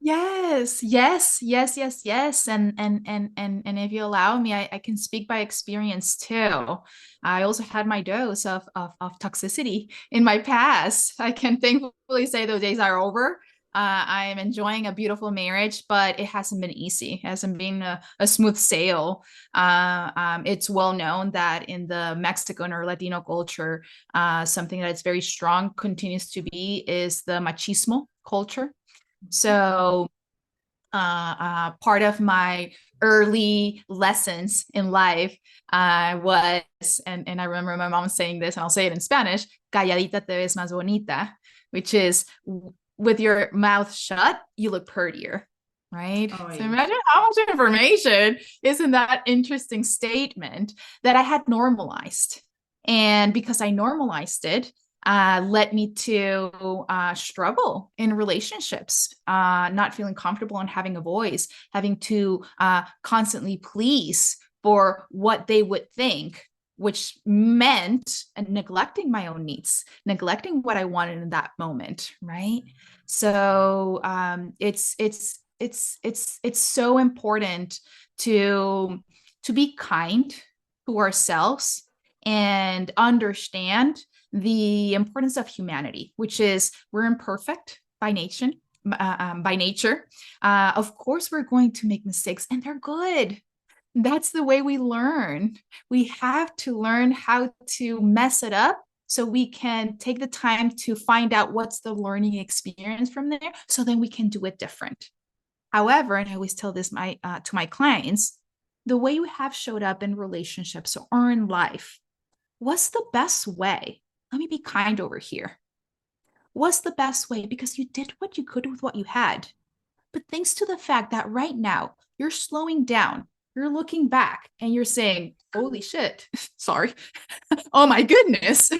Yes, yes, yes, yes, yes. And if you allow me, I can speak by experience too. I also had my dose of toxicity in my past. I can thankfully say those days are over. I am enjoying a beautiful marriage, but it hasn't been easy. It hasn't been a smooth sail. It's well known that in the Mexican or Latino culture, something that's very strong continues to be is the machismo culture. So part of my early lessons in life was, and I remember my mom saying this, and I'll say it in Spanish, calladita te ves más bonita, which is with your mouth shut, you look prettier, right? Oh, So yes. imagine how much information is in that interesting statement that I had normalized. And because I normalized it, led me to struggle in relationships, not feeling comfortable and having a voice, having to constantly please for what they would think, which meant neglecting my own needs, neglecting what I wanted in that moment, right? So it's so important to be kind to ourselves and understand the importance of humanity, which is we're imperfect by nature. by nature. Of course, we're going to make mistakes, and they're good. That's the way we learn. We have to learn how to mess it up so we can take the time to find out what's the learning experience from there, so then we can do it different. However, and I always tell this to my clients, the way you have showed up in relationships or in life, what's the best way? Let me be kind over here. What's the best way? Because you did what you could with what you had. But thanks to the fact that right now you're slowing down, you're looking back and you're saying, holy shit, sorry. Oh my goodness.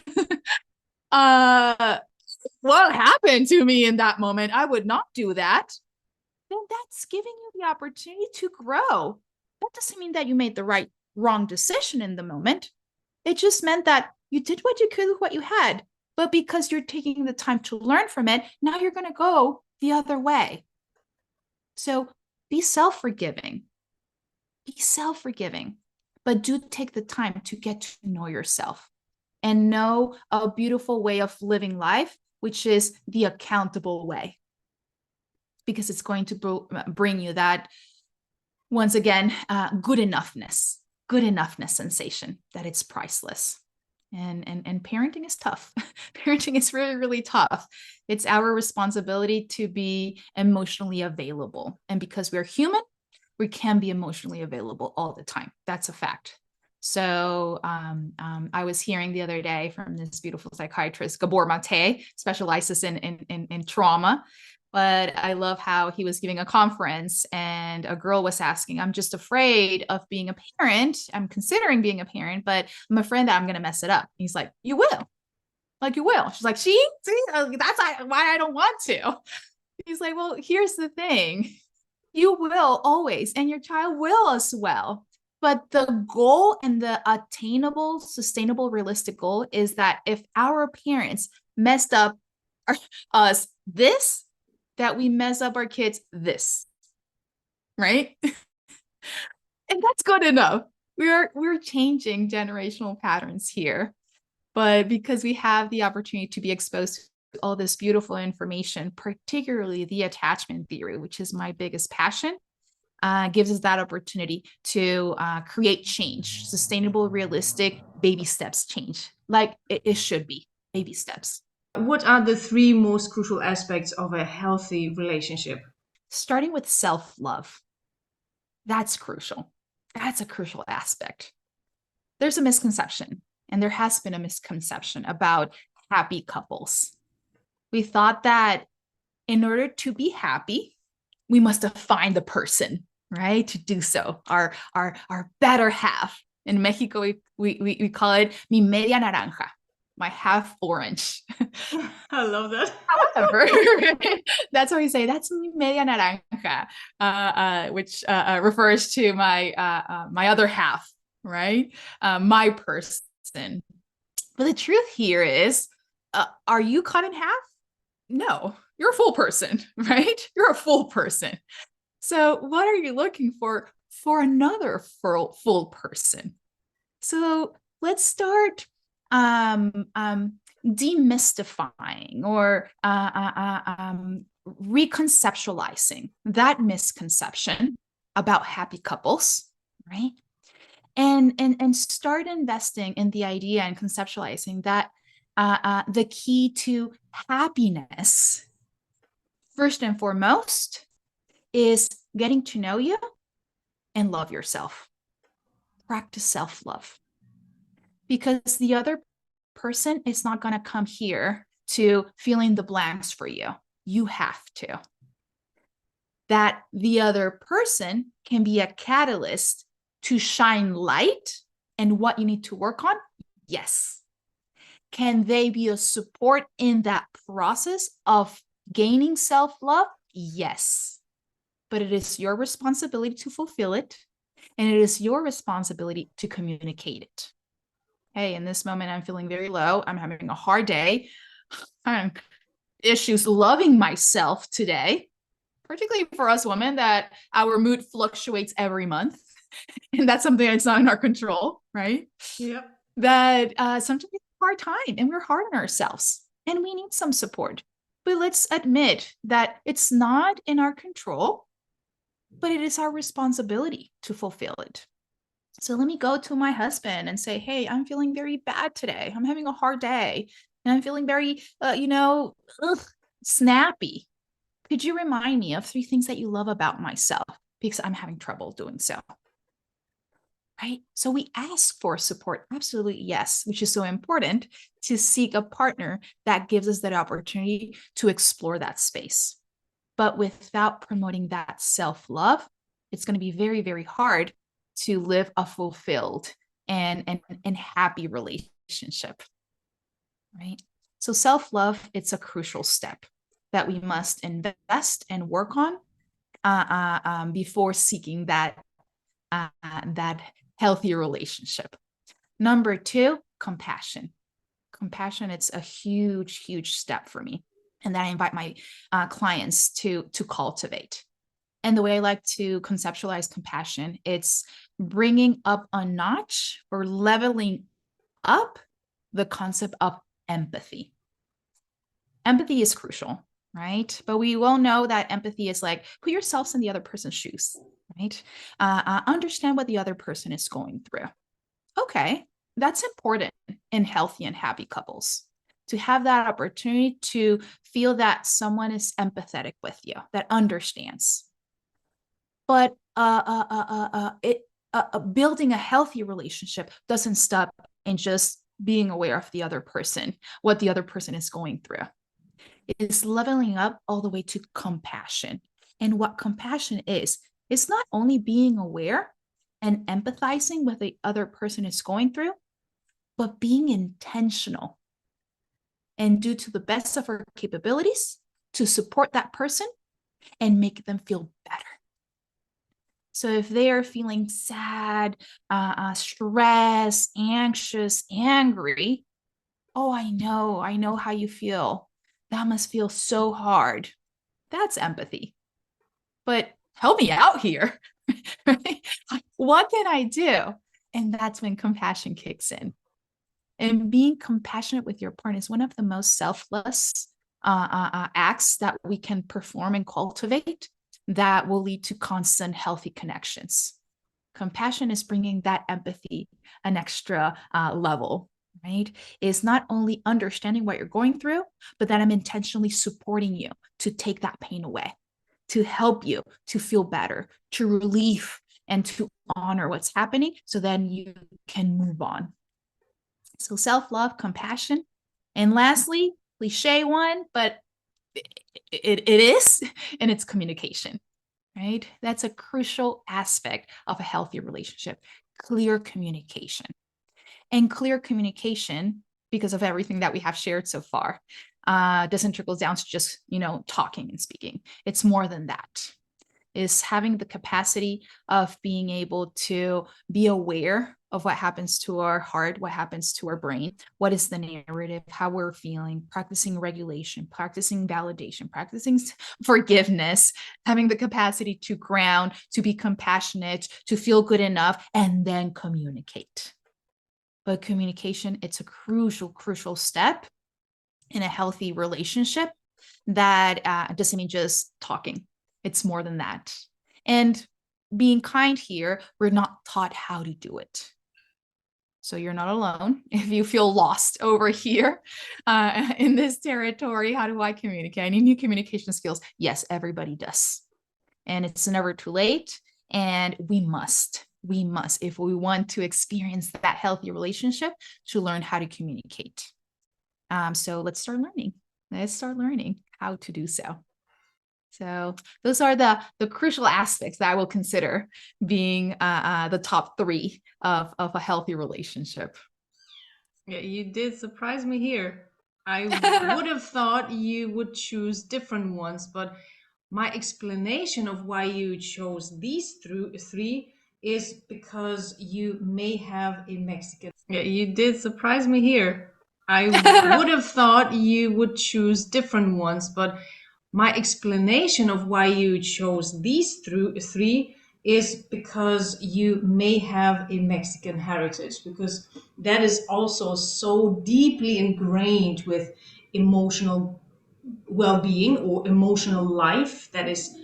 What happened to me in that moment? I would not do that. Then that's giving you the opportunity to grow. That doesn't mean that you made the wrong decision in the moment. It just meant that you did what you could with what you had. But because you're taking the time to learn from it, now you're going to go the other way. So be self-forgiving. Be self-forgiving, but do take the time to get to know yourself and know a beautiful way of living life, which is the accountable way. Because it's going to bring you that, once again, good enoughness sensation that it's priceless. And parenting is tough. Parenting is really, really tough. It's our responsibility to be emotionally available. And because we're human, we can be emotionally available all the time. That's a fact. So I was hearing the other day from this beautiful psychiatrist, Gabor Mate, specializes in trauma. But I love how he was giving a conference and a girl was asking, I'm just afraid of being a parent. I'm considering being a parent, but I'm afraid that I'm going to mess it up. He's like, you will. Like, you will. She's like, see, that's why I don't want to. He's like, well, here's the thing. You will always, and your child will as well. But the goal and the attainable, sustainable, realistic goal is that if our parents messed up us this, that we mess up our kids this, right? And that's good enough. We're changing generational patterns here. But because we have the opportunity to be exposed to all this beautiful information, particularly the attachment theory, which is my biggest passion, gives us that opportunity to create change, sustainable, realistic, baby steps change, like it should be, baby steps. What are the three most crucial aspects of a healthy relationship? Starting with self-love. That's crucial. That's a crucial aspect. There's a misconception, and there has been a misconception about happy couples. We thought that in order to be happy, we must find the person, right? To do so, our better half. In Mexico, we call it mi media naranja, my half orange. I love that. However, that's what we say. That's mi media naranja, which refers to my other half, right? My person. But the truth here is, are you cut in half? No, you're a full person, right? You're a full person. So what are you looking for another full person? So let's start demystifying or reconceptualizing that misconception about happy couples, right? And start investing in the idea and conceptualizing that the key to happiness, first and foremost, is getting to know you and love yourself. Practice self-love. Because the other person is not going to come here to fill in the blanks for you. You have to. That the other person can be a catalyst to shine light and what you need to work on? Yes. Can they be a support in that process of gaining self-love? Yes. But it is your responsibility to fulfill it, and it is your responsibility to communicate it. Hey, in this moment, I'm feeling very low. I'm having a hard day. I'm issues loving myself today, particularly for us women, that our mood fluctuates every month. And that's something that's not in our control, right? Yep. That sometimes it's a hard time and we're hard on ourselves and we need some support. But let's admit that it's not in our control, but it is our responsibility to fulfill it. So let me go to my husband and say, hey, I'm feeling very bad today. I'm having a hard day and I'm feeling very, snappy. Could you remind me of 3 things that you love about myself? Because I'm having trouble doing so. Right? So we ask for support. Absolutely, yes, which is so important to seek a partner that gives us that opportunity to explore that space. But without promoting that self-love, it's going to be very, very hard to live a fulfilled and happy relationship. Right? So self-love, it's a crucial step that we must invest and work on before seeking that healthy relationship. Number 2, compassion. Compassion, it's a huge, huge step for me, and that I invite my clients to cultivate. And the way I like to conceptualize compassion, it's bringing up a notch or leveling up the concept of empathy. Empathy is crucial, right? But we all know that empathy is like put yourselves in the other person's shoes, right? Understand what the other person is going through. Okay, that's important in healthy and happy couples to have that opportunity to feel that someone is empathetic with you, that understands. But building a healthy relationship doesn't stop in just being aware of the other person, what the other person is going through. It is leveling up all the way to compassion. And what compassion is, it's not only being aware and empathizing with the other person is going through, but being intentional and do to the best of our capabilities to support that person and make them feel better. So if they are feeling sad, stressed, anxious, angry, oh, I know how you feel. That must feel so hard. That's empathy. But help me out here. Right? What can I do? And that's when compassion kicks in. And being compassionate with your partner is one of the most selfless acts that we can perform and cultivate that will lead to constant healthy connections. Compassion is bringing that empathy an extra level, right? Is not only understanding what you're going through, but that I'm intentionally supporting you to take that pain away, to help you to feel better, to relieve and to honor what's happening so then you can move on. So self-love, compassion. And lastly, cliche one, but it is, and it's communication, right? That's a crucial aspect of a healthy relationship, clear communication. And clear communication, because of everything that we have shared so far, doesn't trickle down to just, talking and speaking. It's more than that. Is having the capacity of being able to be aware of what happens to our heart, what happens to our brain, what is the narrative, how we're feeling, practicing regulation, practicing validation, practicing forgiveness, having the capacity to ground, to be compassionate, to feel good enough, and then communicate. But communication, it's a crucial, crucial step in a healthy relationship that doesn't mean just talking. It's more than that. And being kind here, we're not taught how to do it. So you're not alone. If you feel lost over here in this territory, how do I communicate? I need new communication skills. Yes, everybody does. And it's never too late. And we must, if we want to experience that healthy relationship, to learn how to communicate. So let's start learning. Let's start learning how to do so. So those are the crucial aspects that I will consider being the top 3 of a healthy relationship. Yeah, you did surprise me here. I would have thought you would choose different ones, but my explanation of why you chose these three is because you may have a Mexican. Yeah, you did surprise me here. I would have thought you would choose different ones, but my explanation of why you chose these three is because you may have a Mexican heritage, because that is also so deeply ingrained with emotional well-being or emotional life that is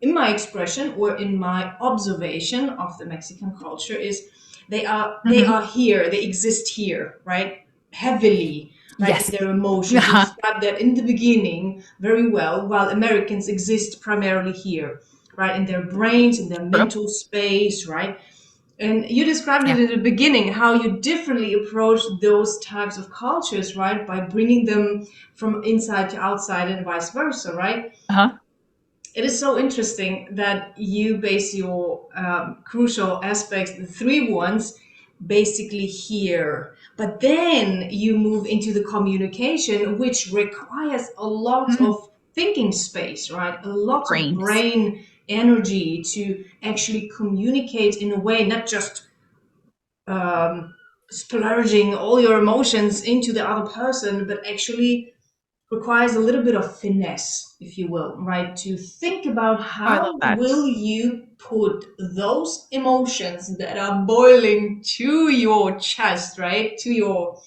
in my expression or in my observation of the Mexican culture is they are Hmm. here, they exist here, right? Heavily, right, in Yes. their emotions. You Uh-huh. described that in the beginning very well, while Americans exist primarily here, right, in their brains, in their True. mental space, right? And you described it Yeah. in the beginning how you differently approach those types of cultures, right? By bringing them from inside to outside and vice versa, right? Uh-huh. It is so interesting that you base your crucial aspects, the three ones, basically here. But then you move into the communication, which requires a lot Hmm. of thinking space, right? A lot of Brains. brain energy to actually communicate in a way, not just splurging all your emotions into the other person, but actually requires a little bit of finesse, if you will, right? To think about Oh, I love how that. will you put those emotions that are boiling to your chest, right? To your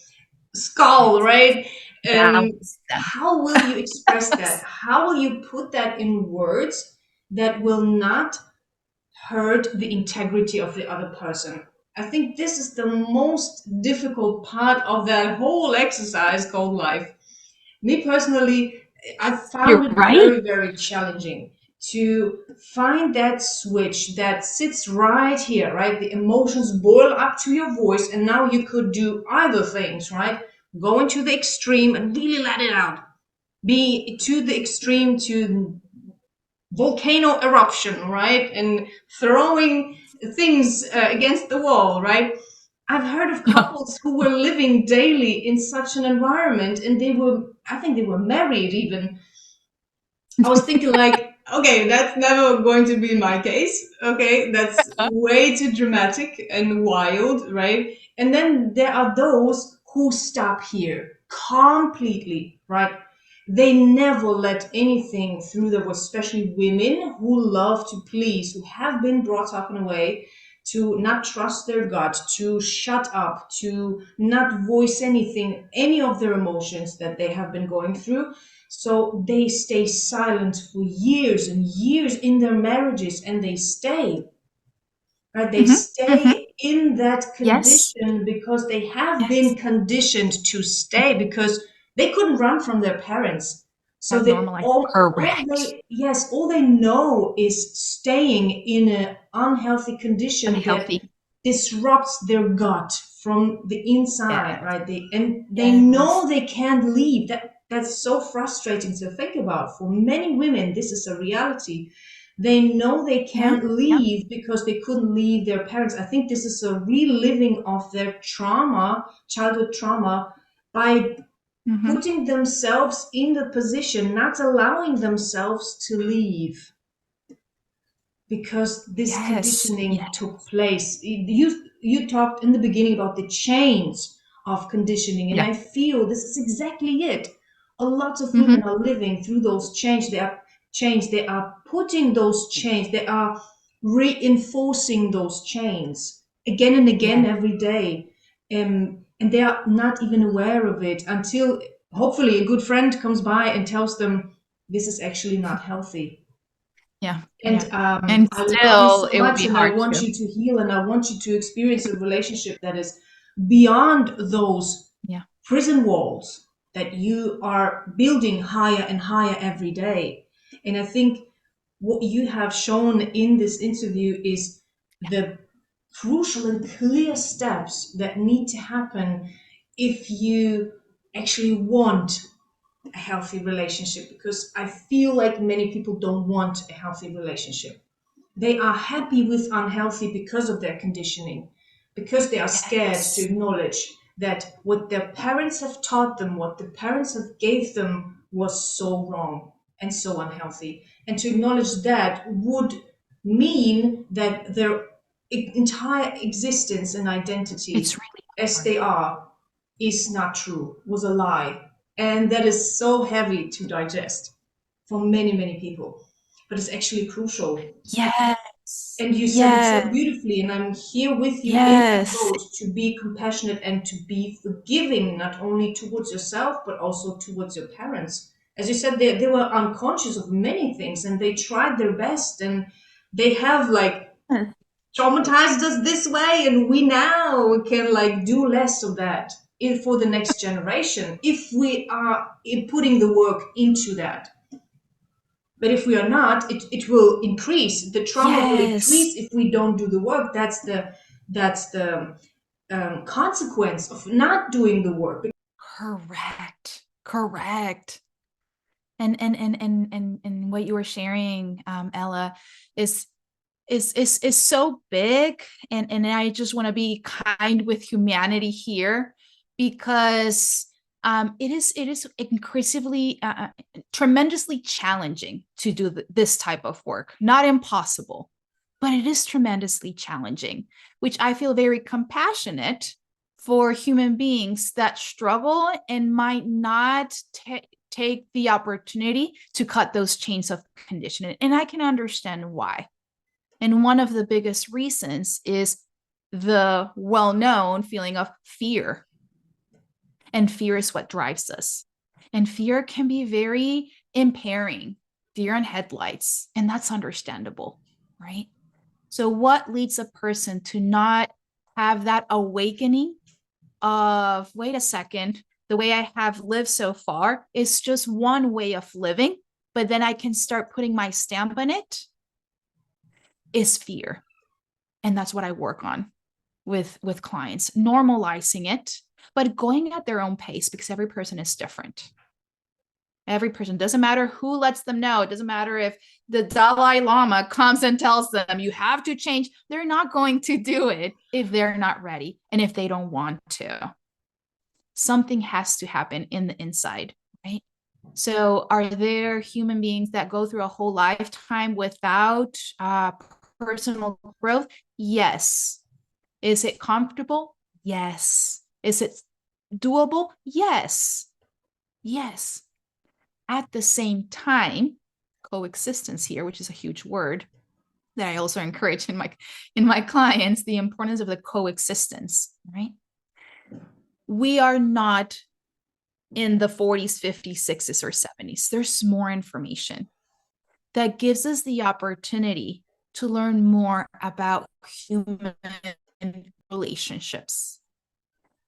skull, Yes. right? And Balance them. how will you express that? How will you put that in words that will not hurt the integrity of the other person? I think this is the most difficult part of that whole exercise called life. Me personally, I You're found it right. very, very challenging to find that switch that sits right here, right? The emotions boil up to your voice, and now you could do either things, right? Go into the extreme and really let it out. Be to the extreme to volcano eruption, right? And throwing things against the wall, right? I've heard of couples who were living daily in such an environment and I think they were married even. I was thinking like, okay, that's never going to be my case. Okay, that's way too dramatic and wild, right? And then there are those who stop here completely, right? They never let anything through them, especially women who love to please, who have been brought up in a way to not trust their gut, to shut up, to not voice anything, any of their emotions that they have been going through. So they stay silent for years and years in their marriages and they stay, right? They Hmm. Hmm. stay in that Yes. condition because they have been Yes. conditioned to stay because they couldn't run from their parents. So Have they normal life. all Correct. they yes, all they know is staying in an unhealthy condition that Unhealthy. disrupts their gut from the inside, Yes. right? They know Yes. they can't leave. That's so frustrating to think about. For many women, this is a reality. They know they Yeah. can't Yeah. leave because they couldn't leave their parents. I think this is a reliving of their trauma, childhood trauma, by Hmm. putting themselves in the position, not allowing themselves to leave because this Yes. conditioning Yes. took place. You talked in the beginning about the chains of conditioning, and Yeah. I feel this is exactly it. A lot of women Hmm. are living through those chains. They are putting those chains. They are reinforcing those chains again and again Yeah. every day, and they are not even aware of it until hopefully a good friend comes by and tells them this is actually not healthy. Yeah. Yeah. And And I love you still, so it will much, be and I hard want to. you to heal, and I want you to experience a relationship that is beyond those Yeah. prison walls that you are building higher and higher every day. And I think what you have shown in this interview is Yeah. the crucial and clear steps that need to happen if you actually want a healthy relationship, because I feel like many people don't want a healthy relationship. They are happy with unhealthy because of their conditioning, because they are scared to Yes. acknowledge that what their parents have taught them, what the parents have gave them was so wrong and so unhealthy. And to acknowledge that would mean that their entire existence and It's identity really as hard. they are is not true, was a lie. And that is so heavy to digest for many, many people. But it's actually crucial. Yes. And you said it so Yes. beautifully, and I'm here with you in that Yes. boat to be compassionate and to be forgiving, not only towards yourself, but also towards your parents. As you said, they were unconscious of many things and they tried their best, and they have like traumatized us this way, and we now can like do less of that for the next generation if we are putting the work into that. But if we are not, it will increase. The trauma will Yes. increase if we don't do the work. That's the consequence of not doing the work. Correct. Correct. And what you were sharing, Ella, is is so big, and I just want to be kind with humanity here, because it is increasingly tremendously challenging to do this type of work. Not impossible, but it is tremendously challenging, which I feel very compassionate for human beings that struggle and might not take the opportunity to cut those chains of conditioning. And I can understand why. And one of the biggest reasons is the well-known feeling of fear. And fear is what drives us. And fear can be very impairing, deer in headlights, and that's understandable, right? So what leads a person to not have that awakening of, wait a second, the way I have lived so far is just one way of living, but then I can start putting my stamp on it, is fear. And that's what I work on with clients, normalizing it, but going at their own pace, because every person is different. Every person, doesn't matter who lets them know. It doesn't matter if the Dalai Lama comes and tells them you have to change. They're not going to do it if they're not ready and if they don't want to. Something has to happen in the inside, right? So are there human beings that go through a whole lifetime without personal growth? Yes. Is it comfortable? Yes. Is it doable? Yes. Yes. At the same time, coexistence here, which is a huge word that I also encourage in my clients, the importance of the coexistence, right? We are not in the 40s, 50s, 60s, or 70s. There's more information that gives us the opportunity to learn more about human relationships.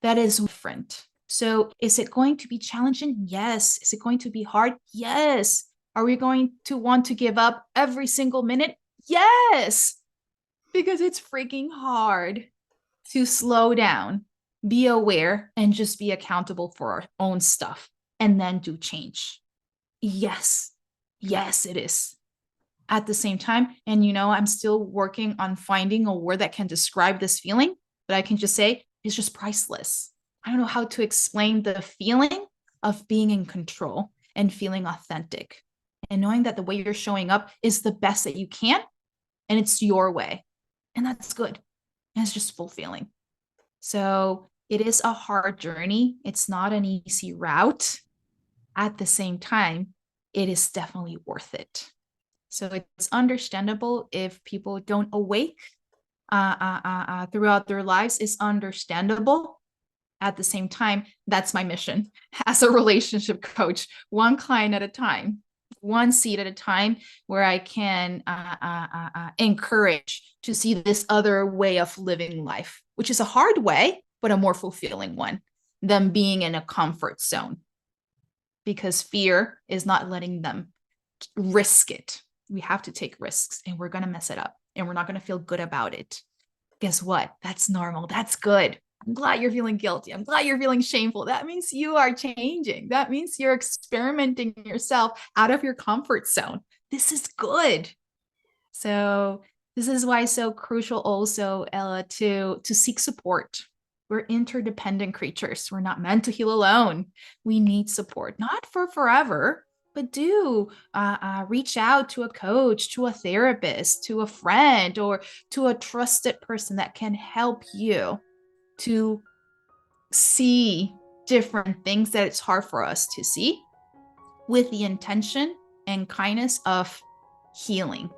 That is different. So is it going to be challenging? Yes. Is it going to be hard? Yes. Are we going to want to give up every single minute? Yes. Because it's freaking hard to slow down, be aware, and just be accountable for our own stuff, and then do change. Yes. Yes, it is. At the same time, and I'm still working on finding a word that can describe this feeling, but I can just say it's just priceless. I don't know how to explain the feeling of being in control and feeling authentic and knowing that the way you're showing up is the best that you can, and it's your way. And that's good. And it's just fulfilling. So it is a hard journey. It's not an easy route. At the same time, it is definitely worth it. So it's understandable if people don't awake throughout their lives. It's understandable. At the same time, that's my mission as a relationship coach, one client at a time, one seat at a time, where I can encourage to see this other way of living life, which is a hard way, but a more fulfilling one than being in a comfort zone, because fear is not letting them risk it. We have to take risks, and we're going to mess it up, and we're not going to feel good about it. Guess what? That's normal. That's good. I'm glad you're feeling guilty. I'm glad you're feeling shameful. That means you are changing. That means you're experimenting yourself out of your comfort zone. This is good. So this is why it's so crucial also, Ella, to seek support. We're interdependent creatures. We're not meant to heal alone. We need support, not for forever, but do reach out to a coach, to a therapist, to a friend, or to a trusted person that can help you to see different things that it's hard for us to see, with the intention and kindness of healing.